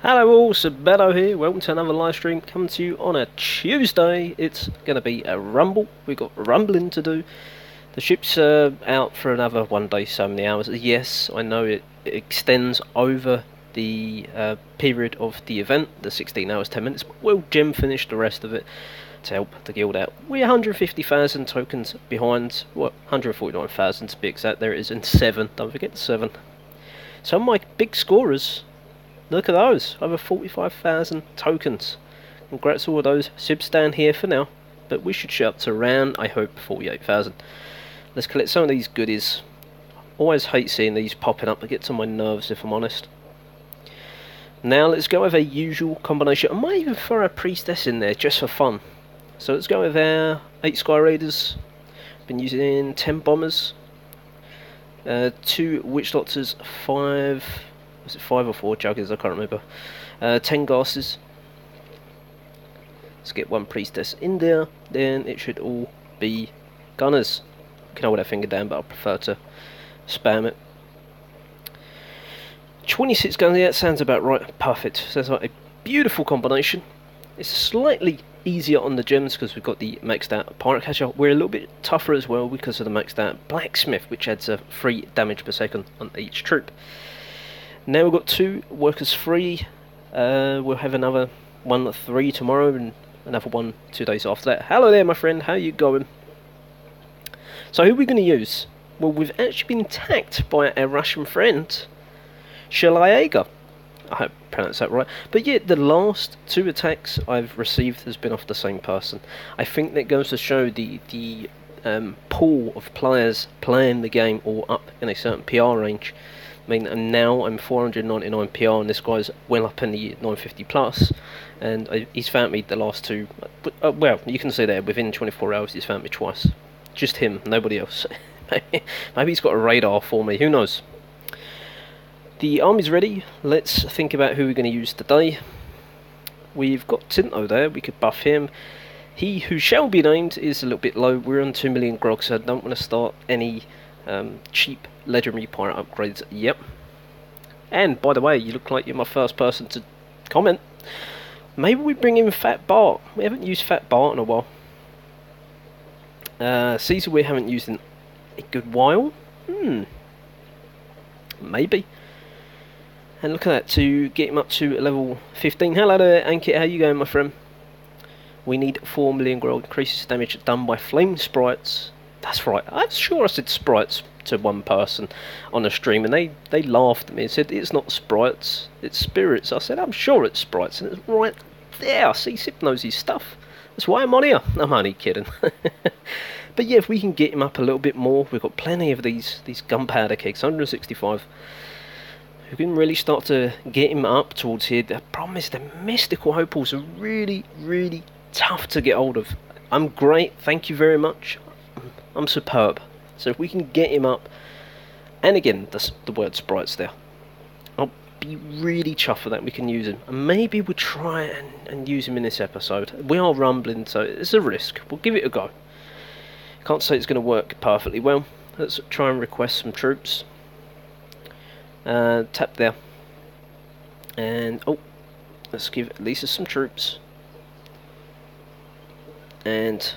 Hello all, Sabetto here, welcome to another live stream coming to you on a Tuesday. It's going to be a rumble, we've got rumbling to do. The ship's out for another 1 day, so many hours. Yes, I know it extends over the period of the event, the 16 hours 10 minutes, but we'll gem finish the rest of it to help the guild out. We're 150,000 tokens behind, well, 149,000 to be exact. There it is in 7, don't forget 7. Some of my big scorers, look at those, over 45,000 tokens. Congrats to all of those. Sibs down here for now, but we should shoot up to around, I hope, 48,000. Let's collect some of these goodies. Always hate seeing these popping up, it gets on my nerves if I'm honest. Now let's go with a usual combination. I might even throw a priestess in there just for fun. So let's go with our 8 Sky Raiders. Been using 10 bombers, 2 witch doctors, 5... was it 5 or 4 juggers? I can't remember. 10 gases. Let's get 1 priestess in there. Then it should all be gunners. You can hold that finger down, but I prefer to spam it. 26 guns. Yeah, that sounds about right. Perfect. Sounds like a beautiful combination. It's slightly easier on the gems because we've got the maxed out pirate catcher. We're a little bit tougher as well because of the maxed out blacksmith, which adds a 3 damage per second on each troop. Now we've got 2 workers free. We'll have another 1 at 3 tomorrow and another 1 2 days after that. Hello there, my friend. How you going? So who are we going to use? Well, we've actually been attacked by our Russian friend, Shalayaga. I hope I pronounced that right. But yet the last 2 attacks I've received has been off the same person. I think that goes to show the pool of players playing the game all up in a certain PR range. I mean, and now I'm 499 PR, and this guy's well up in the 950 plus, and he's found me the last 2. Well, you can see there within 24 hours he's found me twice. Just him, nobody else. Maybe he's got a radar for me. Who knows? The army's ready. Let's think about who we're going to use today. We've got Tinto there. We could buff him. He who shall be named is a little bit low. We're on 2 million grog, so I don't want to start any cheap legendary pirate upgrades. Yep. And by the way, you look like you're my first person to comment. Maybe we bring in Fat Bart. We haven't used Fat Bart in a while. Caesar we haven't used in a good while. Maybe. And look at that, to get him up to level 15. Hello there, Ankit. How you going, my friend? We need 4 million grog. Increases damage done by flame sprites. That's right. I'm sure I said sprites to one person on a stream, and they laughed at me and said it's not sprites, it's spirits. I said I'm sure it's sprites, and it's right there. See, Sip knows his stuff. That's why I'm on here. I'm only kidding. But yeah, if we can get him up a little bit more, we've got plenty of these gunpowder kegs, 165. We can really start to get him up towards here. The problem is the mystical opals are really, really tough to get hold of. I'm great, thank you very much. I'm superb. So if we can get him up, and again, the word sprites there, I'll be really chuffed for that. We can use him, and maybe we'll try and use him in this episode. We are rumbling, so it's a risk. We'll give it a go. Can't say it's going to work perfectly well. Let's try and request some troops. Tap there, and oh, let's give Lisa some troops, and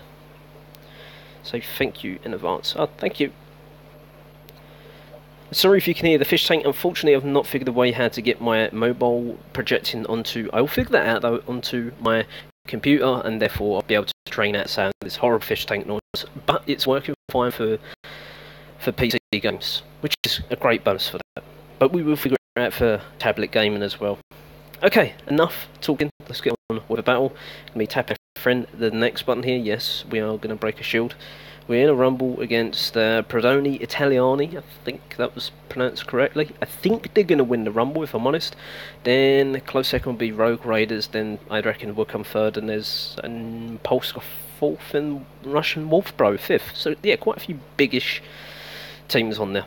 say thank you in advance. Oh, thank you. Sorry if you can hear the fish tank. Unfortunately, I've not figured a way how to get my mobile projecting onto... I'll figure that out, though, onto my computer, and therefore I'll be able to train out sound this horrible fish tank noise. But it's working fine for PC games, which is a great bonus for that. But we will figure it out for tablet gaming as well. Okay, enough talking. Let's get on with a battle. Let me tap a friend. The next button here, yes, we are going to break a shield. We're in a rumble against Prodoni Italiani. I think that was pronounced correctly. I think they're going to win the rumble, if I'm honest. Then close second will be Rogue Raiders. Then I reckon we'll come third. And there's Polska fourth and Russian Wolfbro fifth. So yeah, quite a few biggish teams on there.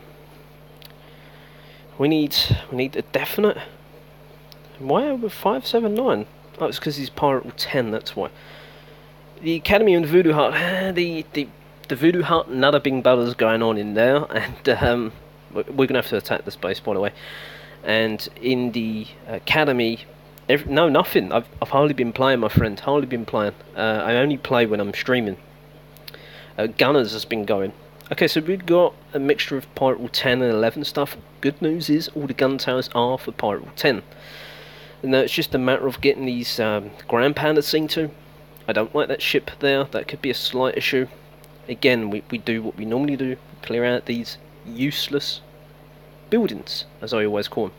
We need a definite. Why are we 579? Oh, it's because he's Pirate 10. That's why. The Academy and Voodoo Hut. The Voodoo Hut and other big brothers going on in there, and we're gonna have to attack this base, by the way. And in the Academy, No, nothing. I've hardly been playing, my friend. Hardly been playing. I only play when I'm streaming. Gunners has been going. Okay, so we've got a mixture of Pirate Rule 10 and 11 stuff. Good news is all the gun towers are for Pirate Rule 10. And now it's just a matter of getting these Grand Pandas seen to. I don't like that ship there. That could be a slight issue. Again, we do what we normally do. Clear out these useless buildings, as I always call them.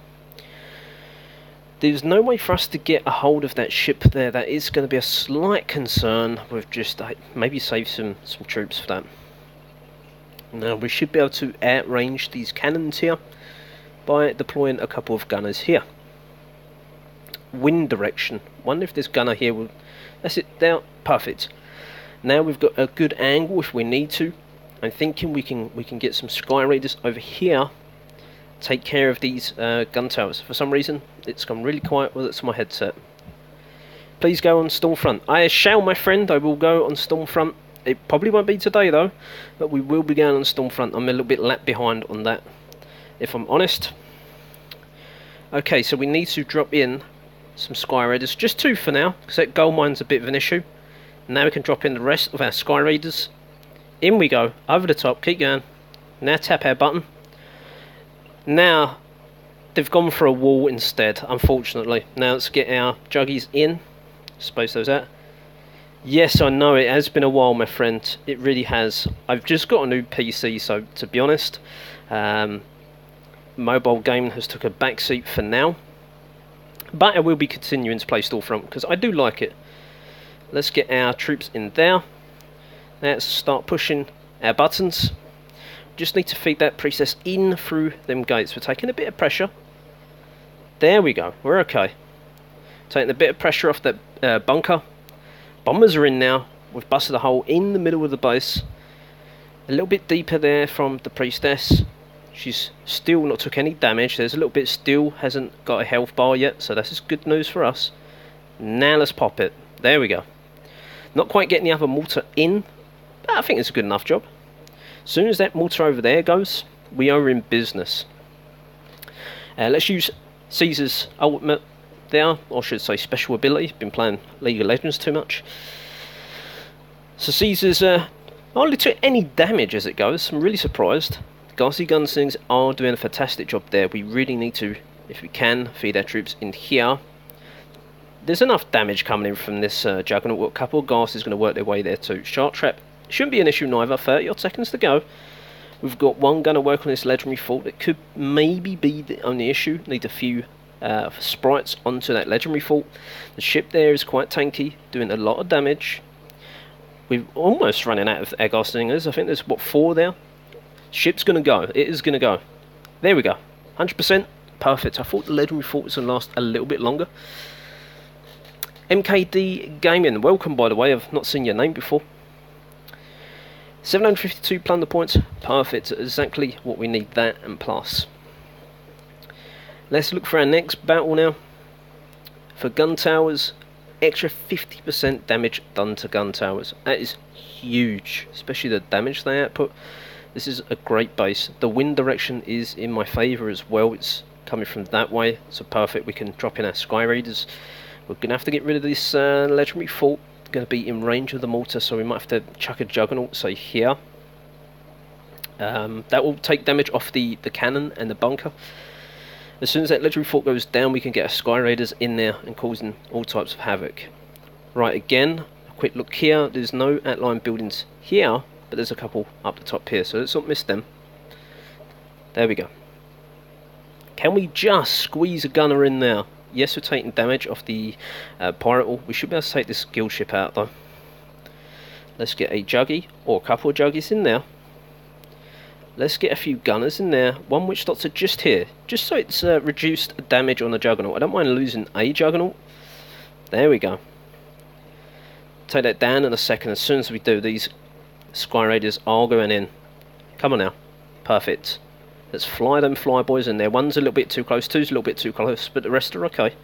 There's no way for us to get a hold of that ship there. That is going to be a slight concern. We've just maybe save some troops for that. Now we should be able to outrange these cannons here by deploying a couple of gunners here. Wind direction. Wonder if this gunner here will... That's it. There. Perfect. Now we've got a good angle if we need to. I'm thinking we can get some Sky Raiders over here. Take care of these gun towers. For some reason, it's gone really quiet. Well, it's my headset. Please go on Stormfront. I shall, my friend. I will go on Stormfront. It probably won't be today, though. But we will be going on Stormfront. I'm a little bit lag behind on that, if I'm honest. Okay, so we need to drop in some Sky Raiders. Just 2 for now, because that gold mine's a bit of an issue. Now we can drop in the rest of our Sky Raiders. In we go. Over the top. Keep going. Now tap our button. Now, they've gone for a wall instead, unfortunately. Now let's get our juggies in. Space those out. Yes, I know, it has been a while, my friend. It really has. I've just got a new PC, so to be honest, mobile gaming has took a backseat for now. But I will be continuing to play Stormfront, because I do like it. Let's get our troops in there. Let's start pushing our buttons. Just need to feed that priestess in through them gates. We're taking a bit of pressure. There we go. We're okay. Taking a bit of pressure off that bunker. Bombers are in now. We've busted a hole in the middle of the base. A little bit deeper there from the priestess. She's still not took any damage. There's a little bit still hasn't got a health bar yet. So that's just good news for us. Now let's pop it. There we go. Not quite getting the other mortar in. But I think it's a good enough job. As soon as that mortar over there goes, we are in business. Let's use Caesar's ultimate there, or I should say special ability. Been playing League of Legends too much. So Caesar's hardly took any damage as it goes. I'm really surprised. The Ghastly Gunslings are doing a fantastic job there. We really need to, if we can, feed our troops in here. There's enough damage coming in from this Juggernaut. A couple of Ghast is going to work their way there too. Shark Trap shouldn't be an issue neither. 30 odd seconds to go. We've got one gunner working on this legendary fort. It could maybe be the only issue. Need a few sprites onto that legendary fort. The ship there is quite tanky, doing a lot of damage. We're almost running out of air Ghastlingers. I think there's, what, 4 there? Ship's going to go. It is going to go. There we go. 100%. Perfect. I thought the legendary fort was going to last a little bit longer. MKD Gaming. Welcome, by the way. I've not seen your name before. 752 plunder points. Perfect. Exactly what we need, that and plus. Let's look for our next battle now. For gun towers, extra 50% damage done to gun towers. That is huge, especially the damage they output. This is a great base. The wind direction is in my favour as well. It's coming from that way, so perfect. We can drop in our Sky Raiders. We're going to have to get rid of this legendary fort. Going to be in range of the mortar, so we might have to chuck a Juggernaut, say here. That will take damage off the cannon and the bunker. As soon as that legendary fort goes down, we can get our Sky Raiders in there and causing all types of havoc. Right, again, a quick look here. There's no outlying buildings here, but there's a couple up the top here, so let's not miss them. There we go. Can we just squeeze a gunner in there? Yes, we're taking damage off the pirate wall. We should be able to take this guild ship out, though. Let's get a juggy, or a couple of juggies in there. Let's get a few gunners in there. One witch doctor just here, just so it's reduced damage on the Juggernaut. I don't mind losing a Juggernaut. There we go. Take that down in a second. As soon as we do, these Sky Raiders are going in. Come on now. Perfect. Let's fly them flyboys in there. One's a little bit too close, two's a little bit too close, but the rest are okay.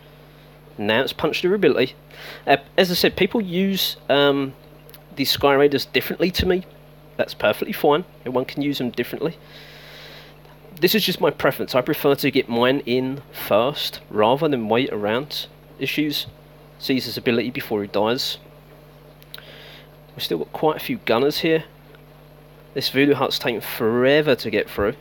Now it's punch durability. As I said, people use these Sky Raiders differently to me. That's perfectly fine. Everyone can use them differently. This is just my preference. I prefer to get mine in first rather than wait around. issues. Caesar's ability before he dies. We've still got quite a few gunners here. This voodoo hut's taking forever to get through.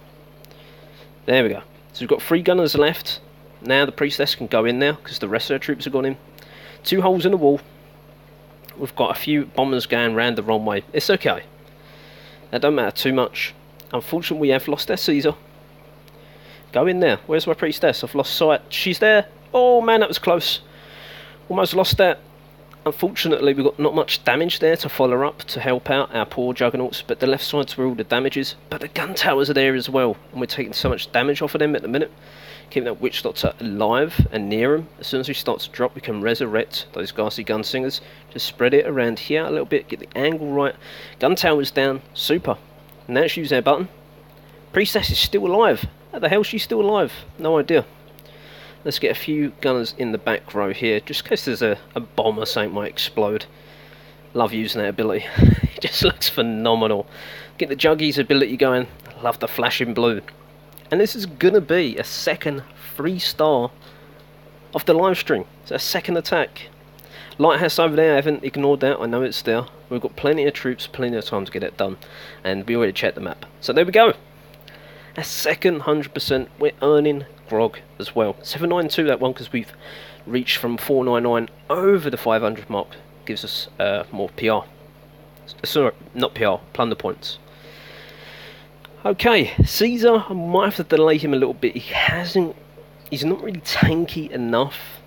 There we go. So we've got 3 gunners left. Now the priestess can go in now because the rest of her troops have gone in. 2 holes in the wall. We've got a few bombers going round the wrong way. It's okay. That don't matter too much. Unfortunately, we have lost our Caesar. Go in there. Where's my priestess? I've lost sight. She's there. Oh man, that was close. Almost lost that. Unfortunately, we've got not much damage there to follow up to help out our poor juggernauts, but the left side's where all the damage is. But the gun towers are there as well, and we're taking so much damage off of them at the minute. Keeping that witch doctor alive and near him. As soon as we start to drop, we can resurrect those ghastly gunslingers. Just spread it around here a little bit, get the angle right. Gun towers down, super. Now let's use our button. Priestess is still alive. How the hell is she still alive? No idea. Let's get a few gunners in the back row here, just in case there's a bomb or something might explode. Love using that ability. It just looks phenomenal. Get the Juggy's ability going. Love the flashing blue. And this is going to be a second 3-star of the live stream. It's a second attack. Lighthouse over there, I haven't ignored that. I know it's there. We've got plenty of troops, plenty of time to get it done. And we already checked the map. So there we go. A second 100%. We're earning grog as well. 792 that one because we've reached from 499 over the 500 mark. Gives us more PR. Sorry, not PR, plunder points. Okay, Caesar, I might have to delay him a little bit. He's not really tanky enough.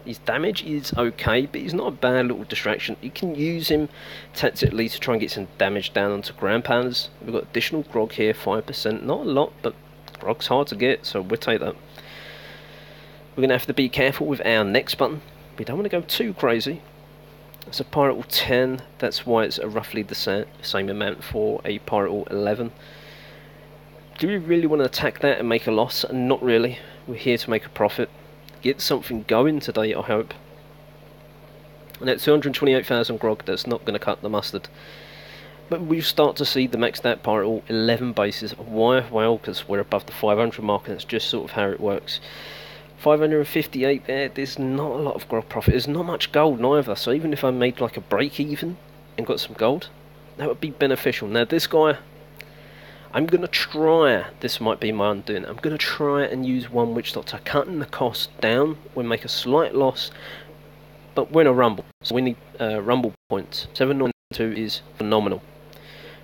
His damage is okay, but he's not a bad little distraction. You can use him tactically to try and get some damage down onto ground pounders. We've got additional grog here, 5%. Not a lot, but grog's hard to get, so we'll take that. We're going to have to be careful with our next button. We don't want to go too crazy. It's a Pirate 10, that's why it's roughly the same amount for a Pirate 11. Do we really want to attack that and make a loss? Not really. We're here to make a profit. Get something going today, I hope. And at 228,000 grog, that's not going to cut the mustard. But we start to see the maxed out Pirate 11 bases. Why? Well, because we're above the 500 mark, and that's just sort of how it works. 558 there, there's not a lot of grog profit. There's not much gold neither, so even if I made like a break even and got some gold, that would be beneficial. Now this guy, I'm going to try, this might be my undoing, I'm going to try and use one witch doctor, cutting the cost down. We'll make a slight loss, but we're in a rumble, so we need rumble points. 792 is phenomenal.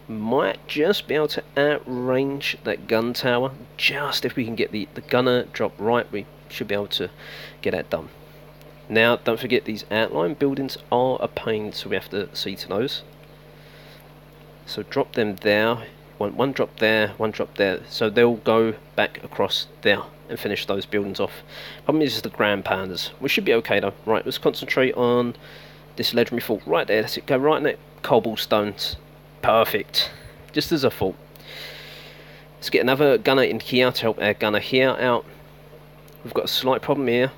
Might just be able to outrange that gun tower, just if we can get the gunner drop right, we should be able to get that done. Now, don't forget these outline buildings are a pain, so we have to see to those. So drop them there. One drop there, one drop there, so they'll go back across there and finish those buildings off. Problem is the ground pounders. We should be okay though. Right, let's concentrate on this legendary fort right there. Let's go right in that cobblestones. Perfect. Just as I thought. Let's get another gunner in here to help our gunner here out. We've got a slight problem here.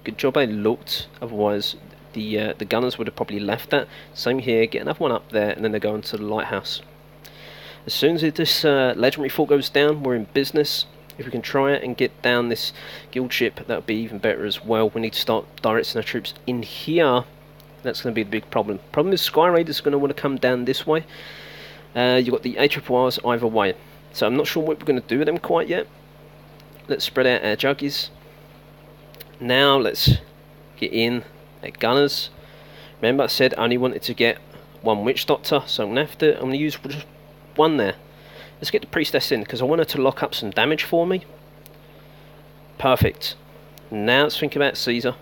Good job I looked, otherwise the gunners would have probably left that. Same here, get another one up there, and then they go into the lighthouse. As soon as this legendary fort goes down, we're in business. If we can try it and get down this guild ship, that would be even better as well. We need to start directing our troops in here. That's going to be the big problem. Problem is Sky Raiders are going to want to come down this way. You've got the ARRRs either way. So I'm not sure what we're going to do with them quite yet. Let's spread out our juggies. Now let's get in at gunners. Remember I said I only wanted to get one witch doctor, so I'm going to use just one there. Let's get the priestess in because I want her to lock up some damage for me. Perfect. Now let's think about Caesar.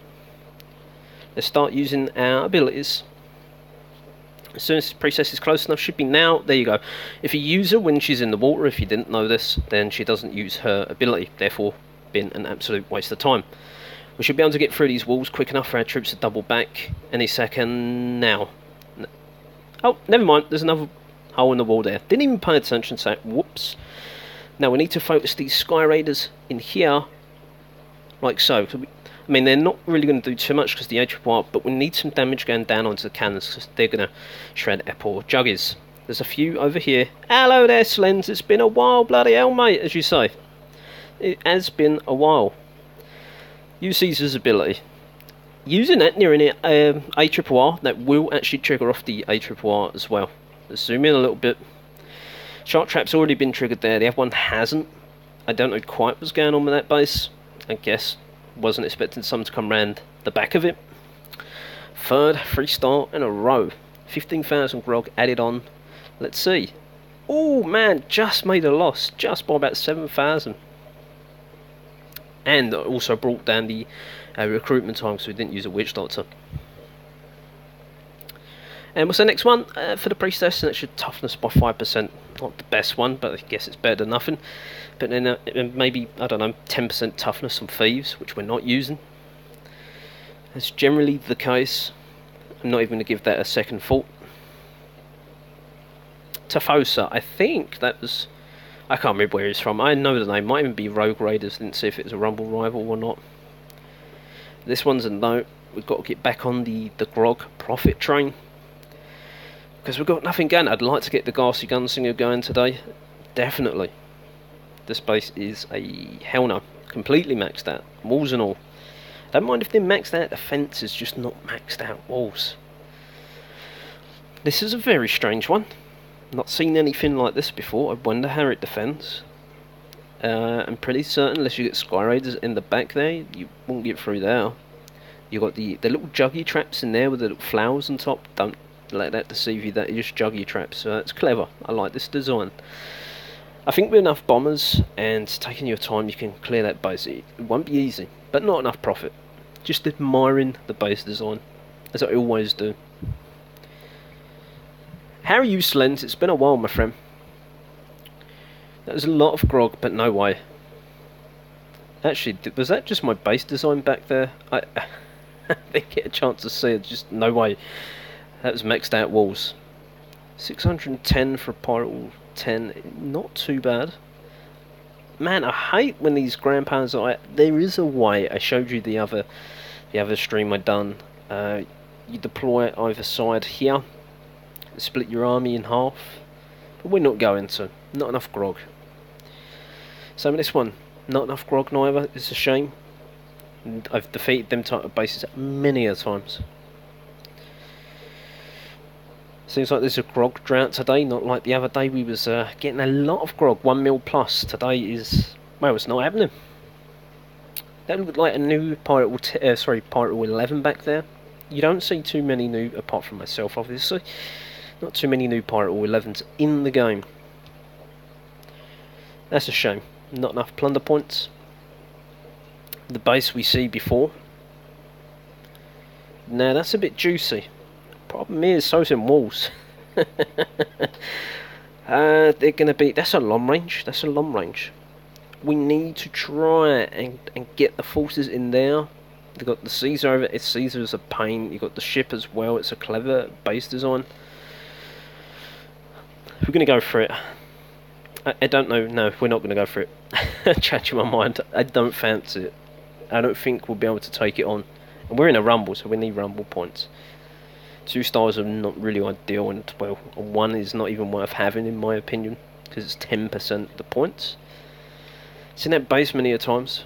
Let's start using our abilities. As soon as the priestess is close enough, should be now. There you go. If you use her when she's in the water, if you didn't know this, then she doesn't use her ability, therefore being an absolute waste of time. We should be able to get through these walls quick enough for our troops to double back any second now. Oh, never mind, there's another hole in the wall there. Didn't even pay attention, so whoops. Now we need to focus these Sky Raiders in here, like so. I mean, they're not really going to do too much because the ARRR, but we need some damage going down onto the cannons because they're going to shred our poor juggies. There's a few over here. Hello there, Slens. It's been a while, bloody hell, mate, as you say. It has been a while. Use Caesar's ability. Using that near an ARRR, that will actually trigger off the ARRR as well. Let's zoom in a little bit. Shark Trap's already been triggered there, the other one hasn't. I don't know quite what's going on with that base. I guess wasn't expecting someone to come round the back of it. Third 3-star in a row. 15,000 grog added on. Let's see. Oh man, just made a loss, just by about 7,000. And also brought down the recruitment time, so we didn't use a witch doctor. And what's the next one? For the priestess, and it should toughness by 5%. Not the best one, but I guess it's better than nothing. But then maybe, I don't know, 10% toughness on thieves, which we're not using. That's generally the case. I'm not even going to give that a second thought. Tafosa, I think that was... I can't remember where he's from. I know the name. Might even be Rogue Raiders. Didn't see if it was a Rumble rival or not. This one's a note. We've got to get back on the grog profit train, because we've got nothing going. I'd like to get the Gassy Gunslinger going today. Definitely. This base is a hell no. Completely maxed out. Walls and all. Don't mind if they're maxed out. The fence is just not maxed out walls. This is a very strange one. Not seen anything like this before. I wonder how it defends. I'm pretty certain, unless you get Sky Raiders in the back there, you won't get through there. You got the little juggy traps in there with the little flowers on top. Don't let that deceive you. That is just juggy traps. So that's clever. I like this design. I think with enough bombers and taking your time, you can clear that base. It won't be easy, but not enough profit. Just admiring the base design, as I always do. How are you, Slens? It's been a while, my friend. That was a lot of grog, but no way. Actually, was that just my base design back there? I didn't get a chance to see it. Just no way. That was maxed out walls. 610 for a Pirate 10. Not too bad. Man, I hate when these Grand Powers are... There is a way. I showed you the other stream I done. You deploy either side here. Split your army in half, but we're not going to. Not enough grog. So with this one, not enough grog neither. It's a shame. And I've defeated them type of bases many a times. Seems like there's a grog drought today, not like the other day. We was getting a lot of grog, 1 mil plus. Today is, well, it's not happening. That looked like a new Pirate 11 back there. You don't see too many new, apart from myself, obviously. Not too many new Pirate 11s in the game. That's a shame. Not enough plunder points. The base we see before. Now that's a bit juicy. Problem is, so's in walls. They're going to be... That's a long range. That's a long range. We need to try and get the forces in there. They've got the Caesar over it. Caesar is a pain. You've got the ship as well. It's a clever base design. We're going to go for it. I don't know. No, we're not going to go for it. Changing my mind. I don't fancy it. I don't think we'll be able to take it on. And we're in a rumble, so we need rumble points. 2 stars are not really ideal, and well, 1 is not even worth having in my opinion, because it's 10% of the points. Seen that base many a times.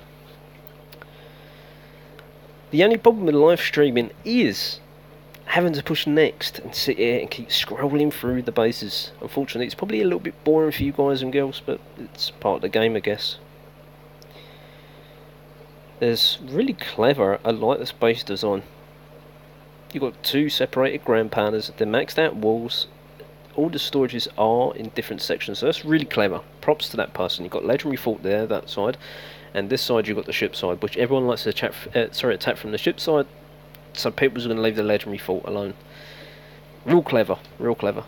The only problem with live streaming is having to push next and sit here and keep scrolling through the bases. Unfortunately, it's probably a little bit boring for you guys and girls, but it's part of the game, I guess. There's really clever. I like this base design. You've got 2 separated Grand Powders. They're maxed out walls. All the storages are in different sections, so that's really clever. Props to that person. You've got Legendary Fort there, that side. And this side you've got the ship side, which everyone likes to attack from the ship side. So people's going to leave the Legendary Fort alone. Real clever, real clever.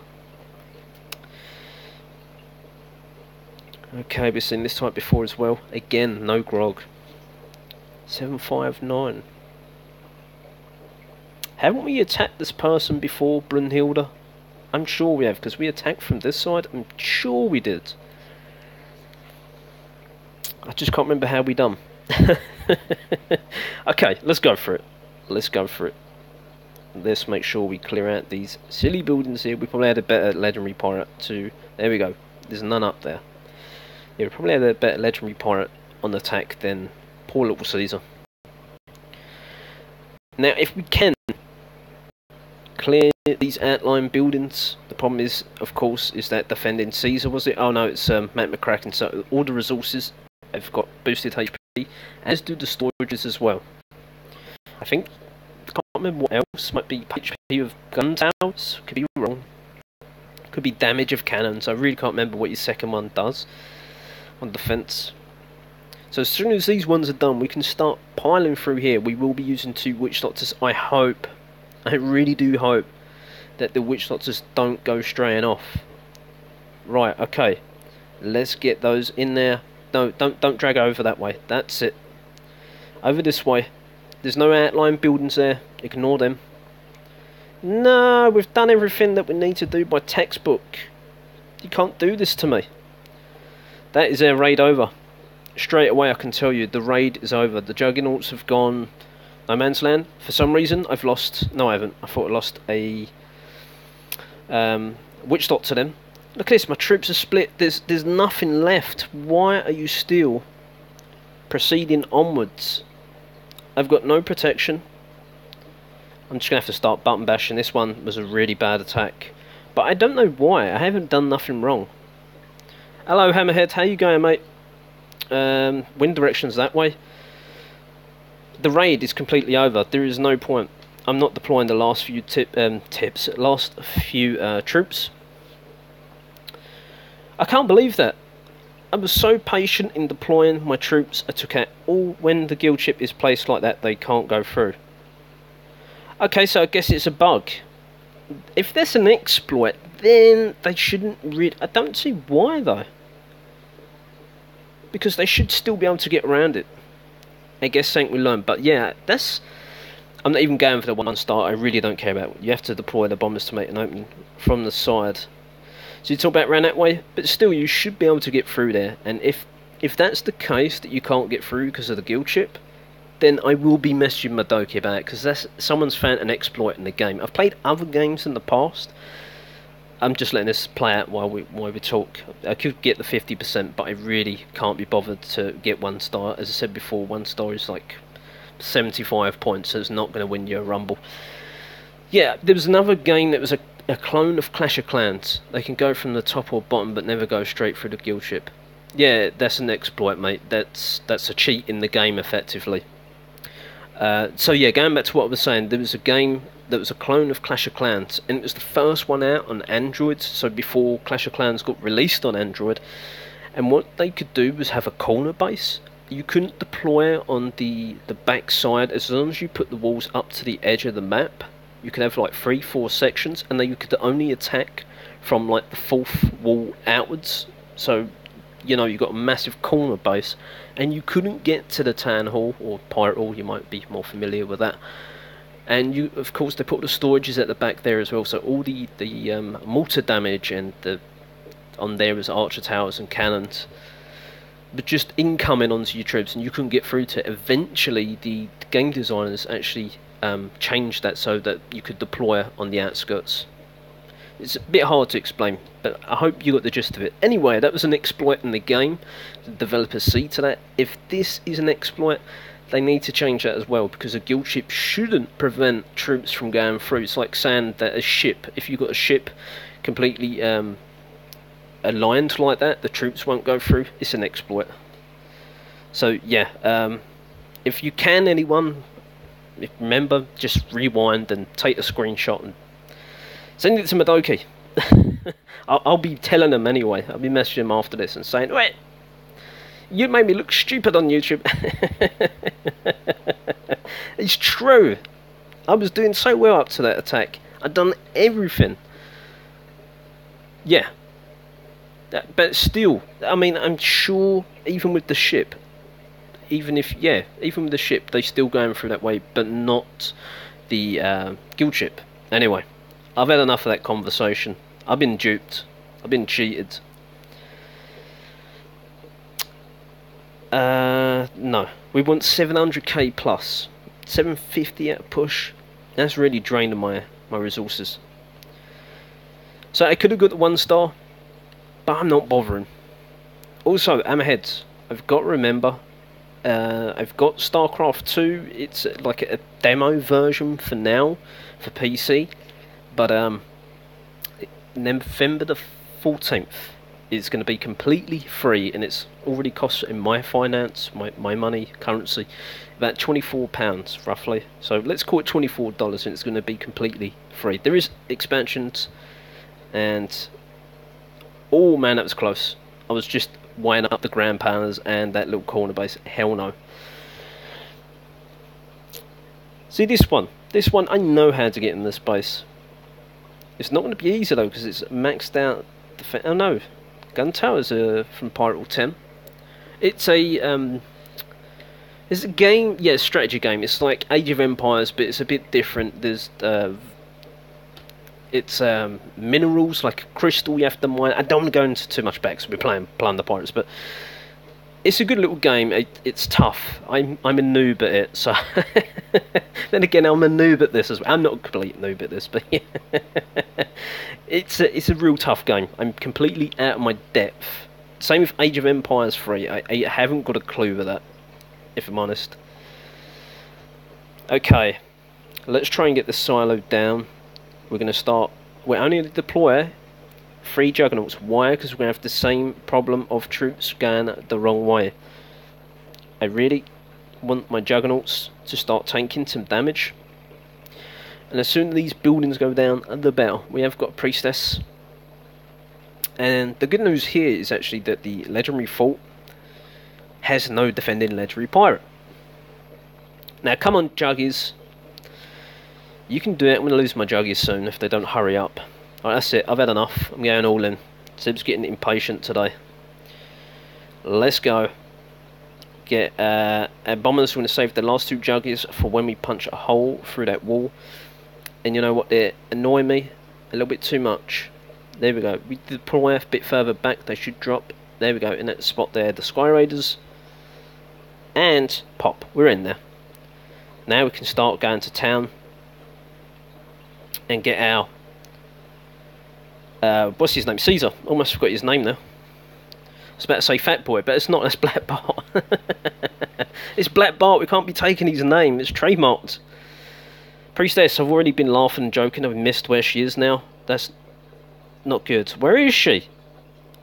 Okay, we've seen this type before as well. Again, no grog. 759. Haven't we attacked this person before, Brunhilde? I'm sure we have, because we attacked from this side. I'm sure we did. I just can't remember how we done. Okay, let's go for it. Let's go for it. Let's make sure we clear out these silly buildings here. We probably had a better legendary pirate too. There we go. There's none up there. Yeah, we probably had a better legendary pirate on attack than poor little Caesar. Now, if we can clear these outlying buildings, the problem is, of course, is that defending Caesar, was it? Oh no, it's Matt McCracken. So all the resources have got boosted HP, as do the storages as well. I think, I can't remember what else, might be HP of gun towers, could be wrong. Could be damage of cannons, I really can't remember what your second one does on defence. So as soon as these ones are done, we can start piling through here. We will be using 2 Witch Doctors. I hope, I really do hope, that the Witch Doctors don't go straying off. Right, okay. Let's get those in there. No, don't drag over that way. That's it. Over this way. There's no outlying buildings there. Ignore them. No, we've done everything that we need to do by textbook. You can't do this to me. That is our raid over. Straight away I can tell you, the raid is over. The Juggernauts have gone no man's land. For some reason I've lost... No, I haven't. I thought I lost a Witch Doctor then. Look at this, my troops are split. There's nothing left. Why are you still proceeding onwards? I've got no protection. I'm just going to have to start button bashing. This one was a really bad attack. But I don't know why. I haven't done nothing wrong. Hello, Hammerhead. How you going, mate? Wind direction's that way. The raid is completely over. There is no point. I'm not deploying the last few troops. I can't believe that. I was so patient in deploying my troops. I took out all... When the guild ship is placed like that, they can't go through. Okay, so I guess it's a bug. If there's an exploit, then they shouldn't really... I don't see why, though. Because they should still be able to get around it. I guess something we learned. But yeah, that's... I'm not even going for the 1-star. I really don't care about it. You have to deploy the bombers to make an opening from the side. So you talk about around that way, but still you should be able to get through there. And if that's the case, that you can't get through because of the guild ship, then I will be messaging Madoki about it, because that's someone's found an exploit in the game. I've played other games in the past. I'm just letting this play out while we talk. I could get the 50%, but I really can't be bothered to get 1-star. As I said before, 1-star is like 75 points, so it's not going to win you a rumble. Yeah, there was another game that was a clone of Clash of Clans. They can go from the top or bottom, but never go straight through the guild ship. Yeah, that's an exploit, mate. That's a cheat in the game, effectively. So yeah, going back to what I was saying, there was a game that was a clone of Clash of Clans, and it was the first one out on Android, so before Clash of Clans got released on Android. And what they could do was have a corner base. You couldn't deploy on the back side. As long as you put the walls up to the edge of the map, you could have like 3-4 sections, and then you could only attack from like the 4th wall outwards. So, you know, you've got a massive corner base, and you couldn't get to the town hall or pirate hall. You might be more familiar with that. And you, of course, they put the storages at the back there as well. So all the mortar damage and on there was archer towers and cannons, but just incoming onto your troops, and you couldn't get through to it. Eventually, the game designers actually changed that so that you could deploy on the outskirts. It's a bit hard to explain, but I hope you got the gist of it. Anyway, that was an exploit in the game. The developers see to that. If this is an exploit, they need to change that as well, because a guild ship shouldn't prevent troops from going through. It's like saying that a ship, if you've got a ship completely aligned like that, the troops won't go through. It's an exploit. So yeah, if you can, anyone, remember, just rewind and take a screenshot and send it to Madoki. I'll be telling him anyway. I'll be messaging him after this and saying, wait, you made me look stupid on YouTube. It's true. I was doing so well up to that attack. I'd done everything. Yeah. But still, I mean, I'm sure even with the ship, even with the ship, they're still going through that way, but not the guild ship. Anyway, I've had enough of that conversation. I've been duped. I've been cheated. No. We want 700k plus. 750 at a push. That's really draining my resources. So I could have got the 1-star, but I'm not bothering. Also, Hammerheads, I've got to remember, I've got StarCraft 2. It's like a demo version for now for PC, but November the 14th is going to be completely free, and it's already cost in my finance, my money, currency, about £24 roughly. So let's call it $24, and it's going to be completely free. There is expansions, and oh man, that was close. I was just weighing up the ground pounders and that little corner base. Hell no. See this one I know how to get in this base. It's not going to be easy though, because it's maxed out. Oh no, gun towers are from Pirate War 10. It's a game, yeah, strategy game. It's like Age of Empires, but it's a bit different. There's it's minerals like crystal you have to mine. I don't want to go into too much back because we're playing Plunder Pirates, but it's a good little game. It's tough. I'm a noob at it, so then again, I'm a noob at this as well. I'm not a complete noob at this, but yeah. It's a real tough game. I'm completely out of my depth. Same with Age of Empires 3. I haven't got a clue with that, if I'm honest. Okay, let's try and get the silo down. We're going to start. We're only going to deploy 3 juggernauts. Why? Because we're going to have the same problem of troops going the wrong way. I really want my juggernauts to start tanking some damage. And as soon as these buildings go down, the better. We have got a priestess. And the good news here is actually that the legendary fort has no defending legendary pirate. Now come on, juggies. You can do it. I'm going to lose my juggies soon if they don't hurry up. Alright, that's it. I've had enough. I'm going all in. Sib's getting impatient today. Let's go. Get our bombers. We're going to save the last 2 juggies for when we punch a hole through that wall. And you know what? They annoy me a little bit too much. There we go. We deploy a bit further back. They should drop. There we go. In that spot there. The Sky Raiders. And pop. We're in there. Now we can start going to town. And get our what's his name? Caesar. Almost forgot his name now. I was about to say Fat Boy, but it's not. That's Black Bart. It's Black Bart. We can't be taking his name. It's trademarked. Priestess. I've already been laughing and joking. I've missed where she is now. That's not good. Where is she?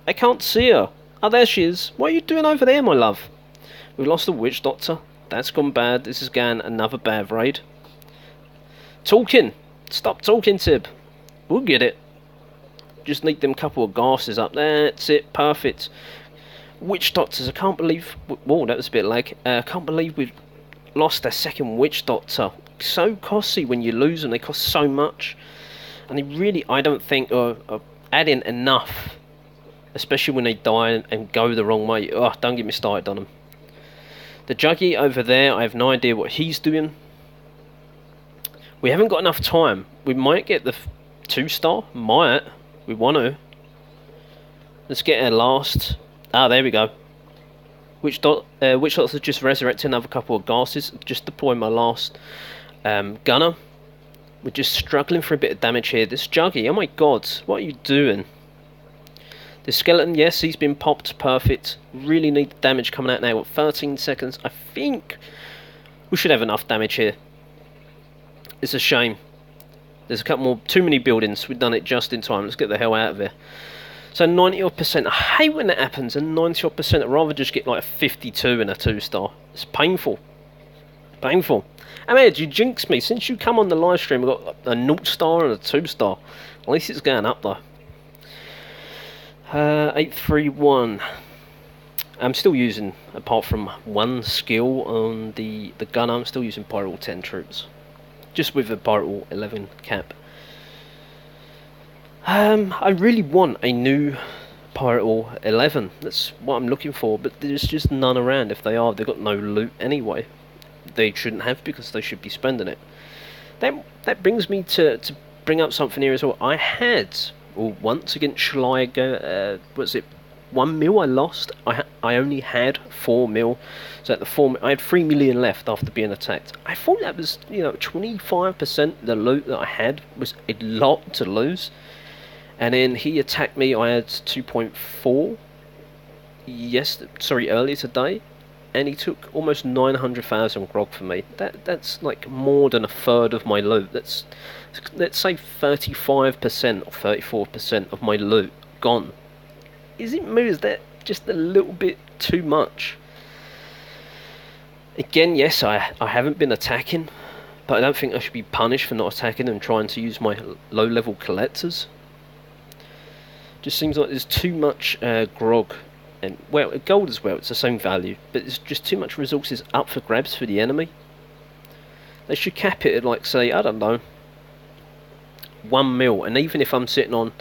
I can't see her. Oh, there she is. What are you doing over there, my love? We've lost the witch doctor. That's gone bad. This is going another bad raid. Talking. Stop talking, Tib. We'll get it. Just need them couple of gases up. That's it. Perfect. Witch doctors. I can't believe... Whoa, that was a bit lag. I can't believe we've lost our second witch doctor. So costly when you lose them. They cost so much. And they really, I don't think, are adding enough. Especially when they die and go the wrong way. Oh, don't get me started on them. The Juggy over there, I have no idea what he's doing. We haven't got enough time. We might get the 2-star. Might. We want to. Let's get our last. Ah, there we go. Witch Doctor just resurrected another couple of gases. Just deploy my last gunner. We're just struggling for a bit of damage here. This Juggy, oh my god, what are you doing? The skeleton, yes, he's been popped. Perfect. Really need the damage coming out now. What, 13 seconds? I think we should have enough damage here. It's a shame. There's a couple more, too many buildings. We've done it just in time. Let's get the hell out of here. So 90%. I hate when that happens. And 90%. I'd rather just get like a 52 and a 2-star. It's painful. Painful. Ahmed, you jinxed me. Since you come on the live stream, we've got a 0-star and a 2-star. At least it's going up though. 831. I'm still using, apart from one skill on the gun, I'm still using Pirate War 10 troops. Just with a Pirate War 11 cap. I really want a new Pirate War 11. That's what I'm looking for, but there's just none around. If they are, they've got no loot anyway. They shouldn't have, because they should be spending it. That brings me to bring up something here as well. I had, once against Schleiger, what's it, 1 mil I lost. I only had 4 mil. So at the 4 I had 3 million left after being attacked. I thought that was, 25% the loot that I had was a lot to lose. And then he attacked me. I had 2.4 earlier today, and he took almost 900,000 grog from me. That's like more than a third of my loot. That's, let's say 35% or 34% of my loot gone. Is that just a little bit too much? Again, yes, I haven't been attacking, but I don't think I should be punished for not attacking and trying to use my low-level collectors. Just seems like there's too much grog, and well, gold as well, it's the same value, but there's just too much resources up for grabs for the enemy. They should cap it at, like, say, I don't know, 1 mil, and even if I'm sitting on,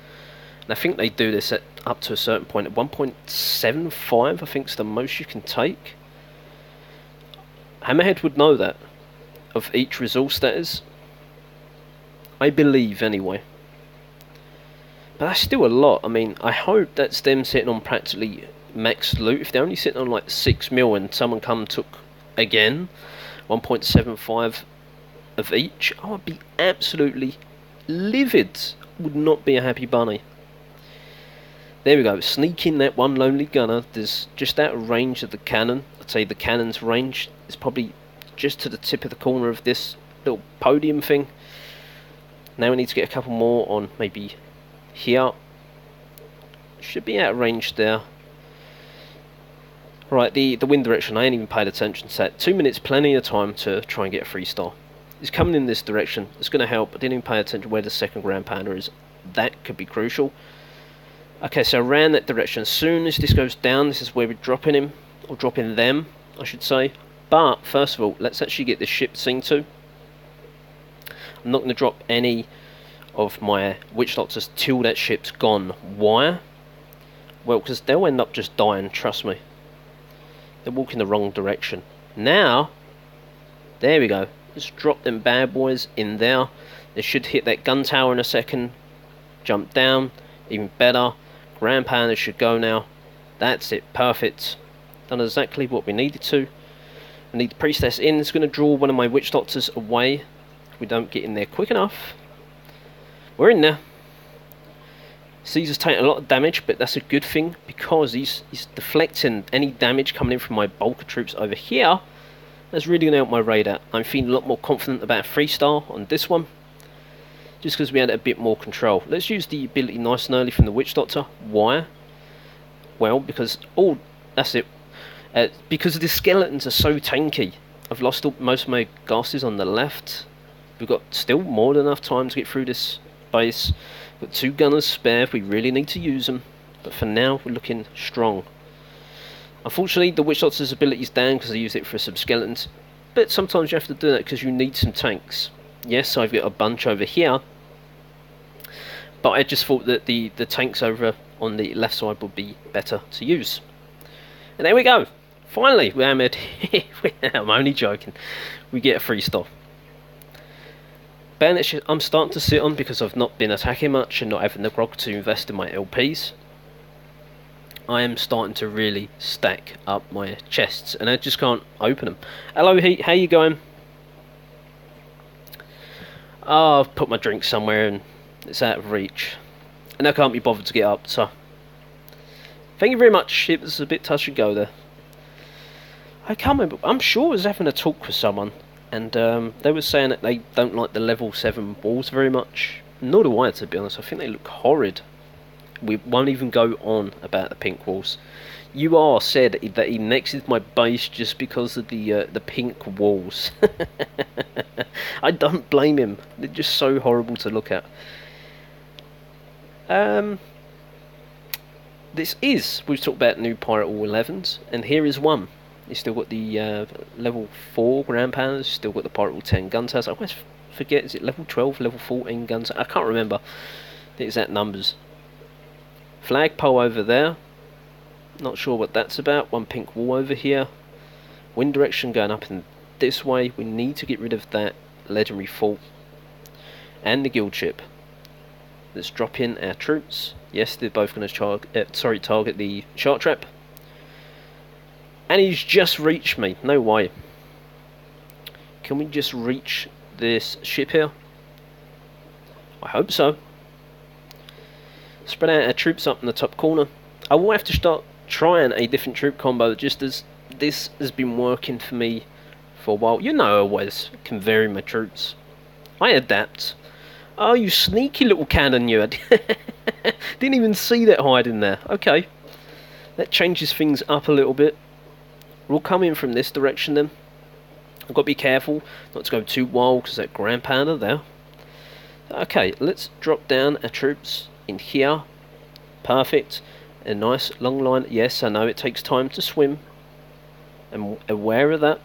and I think they do this at up to a certain point, at 1.75 I think is the most you can take. Hammerhead would know that, of each resource that is. I believe, anyway. But that's still a lot. I mean, I hope that's them sitting on practically max loot. If they're only sitting on like 6 mil and someone come and took, again, 1.75 of each, I would be absolutely livid. Would not be a happy bunny. There we go, sneaking that one lonely gunner. There's just out of range of the cannon. I'd say the cannon's range is probably just to the tip of the corner of this little podium thing. Now we need to get a couple more on maybe here. Should be out of range there. Right, the wind direction, I ain't even paid attention to that. 2 minutes, plenty of time to try and get a 3-star. It's coming in this direction, it's going to help. I didn't even pay attention where the second ground pounder is. That could be crucial. Okay, so around that direction, as soon as this goes down, this is where we're dropping him, or dropping them, I should say. But, first of all, let's actually get this ship seen to. I'm not going to drop any of my witch doctors till that ship's gone. Why? Well, because they'll end up just dying, trust me. They're walking the wrong direction. Now, there we go. Let's drop them bad boys in there. They should hit that gun tower in a second. Jump down, even better. Ground pounder should go now. That's it, perfect. Done exactly what we needed to. I need the priestess in. It's going to draw one of my witch doctors away. If we don't get in there quick enough. We're in there. Caesar's taking a lot of damage, but that's a good thing because he's deflecting any damage coming in from my bulk of troops over here. That's really going to help my raid out. I'm feeling a lot more confident about a 3-star on this one, just because we had a bit more control. Let's use the ability nice and early from the Witch Doctor. Why? Well, because that's it. Because the skeletons are so tanky. I've lost most of my gases on the left. We've got still more than enough time to get through this base. Got 2 gunners spare if we really need to use them. But for now, we're looking strong. Unfortunately, the Witch Doctor's ability is down because I used it for some skeletons. But sometimes you have to do that because you need some tanks. Yes, I've got a bunch over here. But I just thought that the tanks over on the left side would be better to use. And there we go. Finally, we hammered. I'm only joking. We get a 3-star. Bayonet ship I'm starting to sit on because I've not been attacking much and not having the grog to invest in my LPs. I am starting to really stack up my chests and I just can't open them. Hello Heat, how you going? Oh, I've put my drink somewhere and it's out of reach. And I can't be bothered to get up, so... Thank you very much, it was a bit touch and go there. I can't remember, I'm sure I was having a talk with someone and they were saying that they don't like the level 7 walls very much. Nor do I, to be honest. I think they look horrid. We won't even go on about the pink walls. UR said that he nexted my base just because of the pink walls. I don't blame him. They're just so horrible to look at. We've talked about new Pirate All 11s, and here is one. You've still got the level 4 ground pounders, still got the Pirate All 10 gun towers. I always forget, is it level 12, level 14 guns? I can't remember the exact numbers. Flagpole over there, not sure what that's about. One pink wall over here. Wind direction going up in this way. We need to get rid of that legendary fort and the guild ship. Let's drop in our troops. Yes, they're both going to target the shark trap. And he's just reached me. No way. Can we just reach this ship here? I hope so. Spread out our troops up in the top corner. I will have to start trying a different troop combo just as this has been working for me for a while. You know I always can vary my troops. I adapt. Oh, you sneaky little cannon, you. Didn't even see that hiding there. Okay. That changes things up a little bit. We'll come in from this direction then. I've got to be careful not to go too wild because that grand pounder there. Okay, let's drop down our troops in here. Perfect. A nice long line. Yes, I know it takes time to swim. I'm aware of that.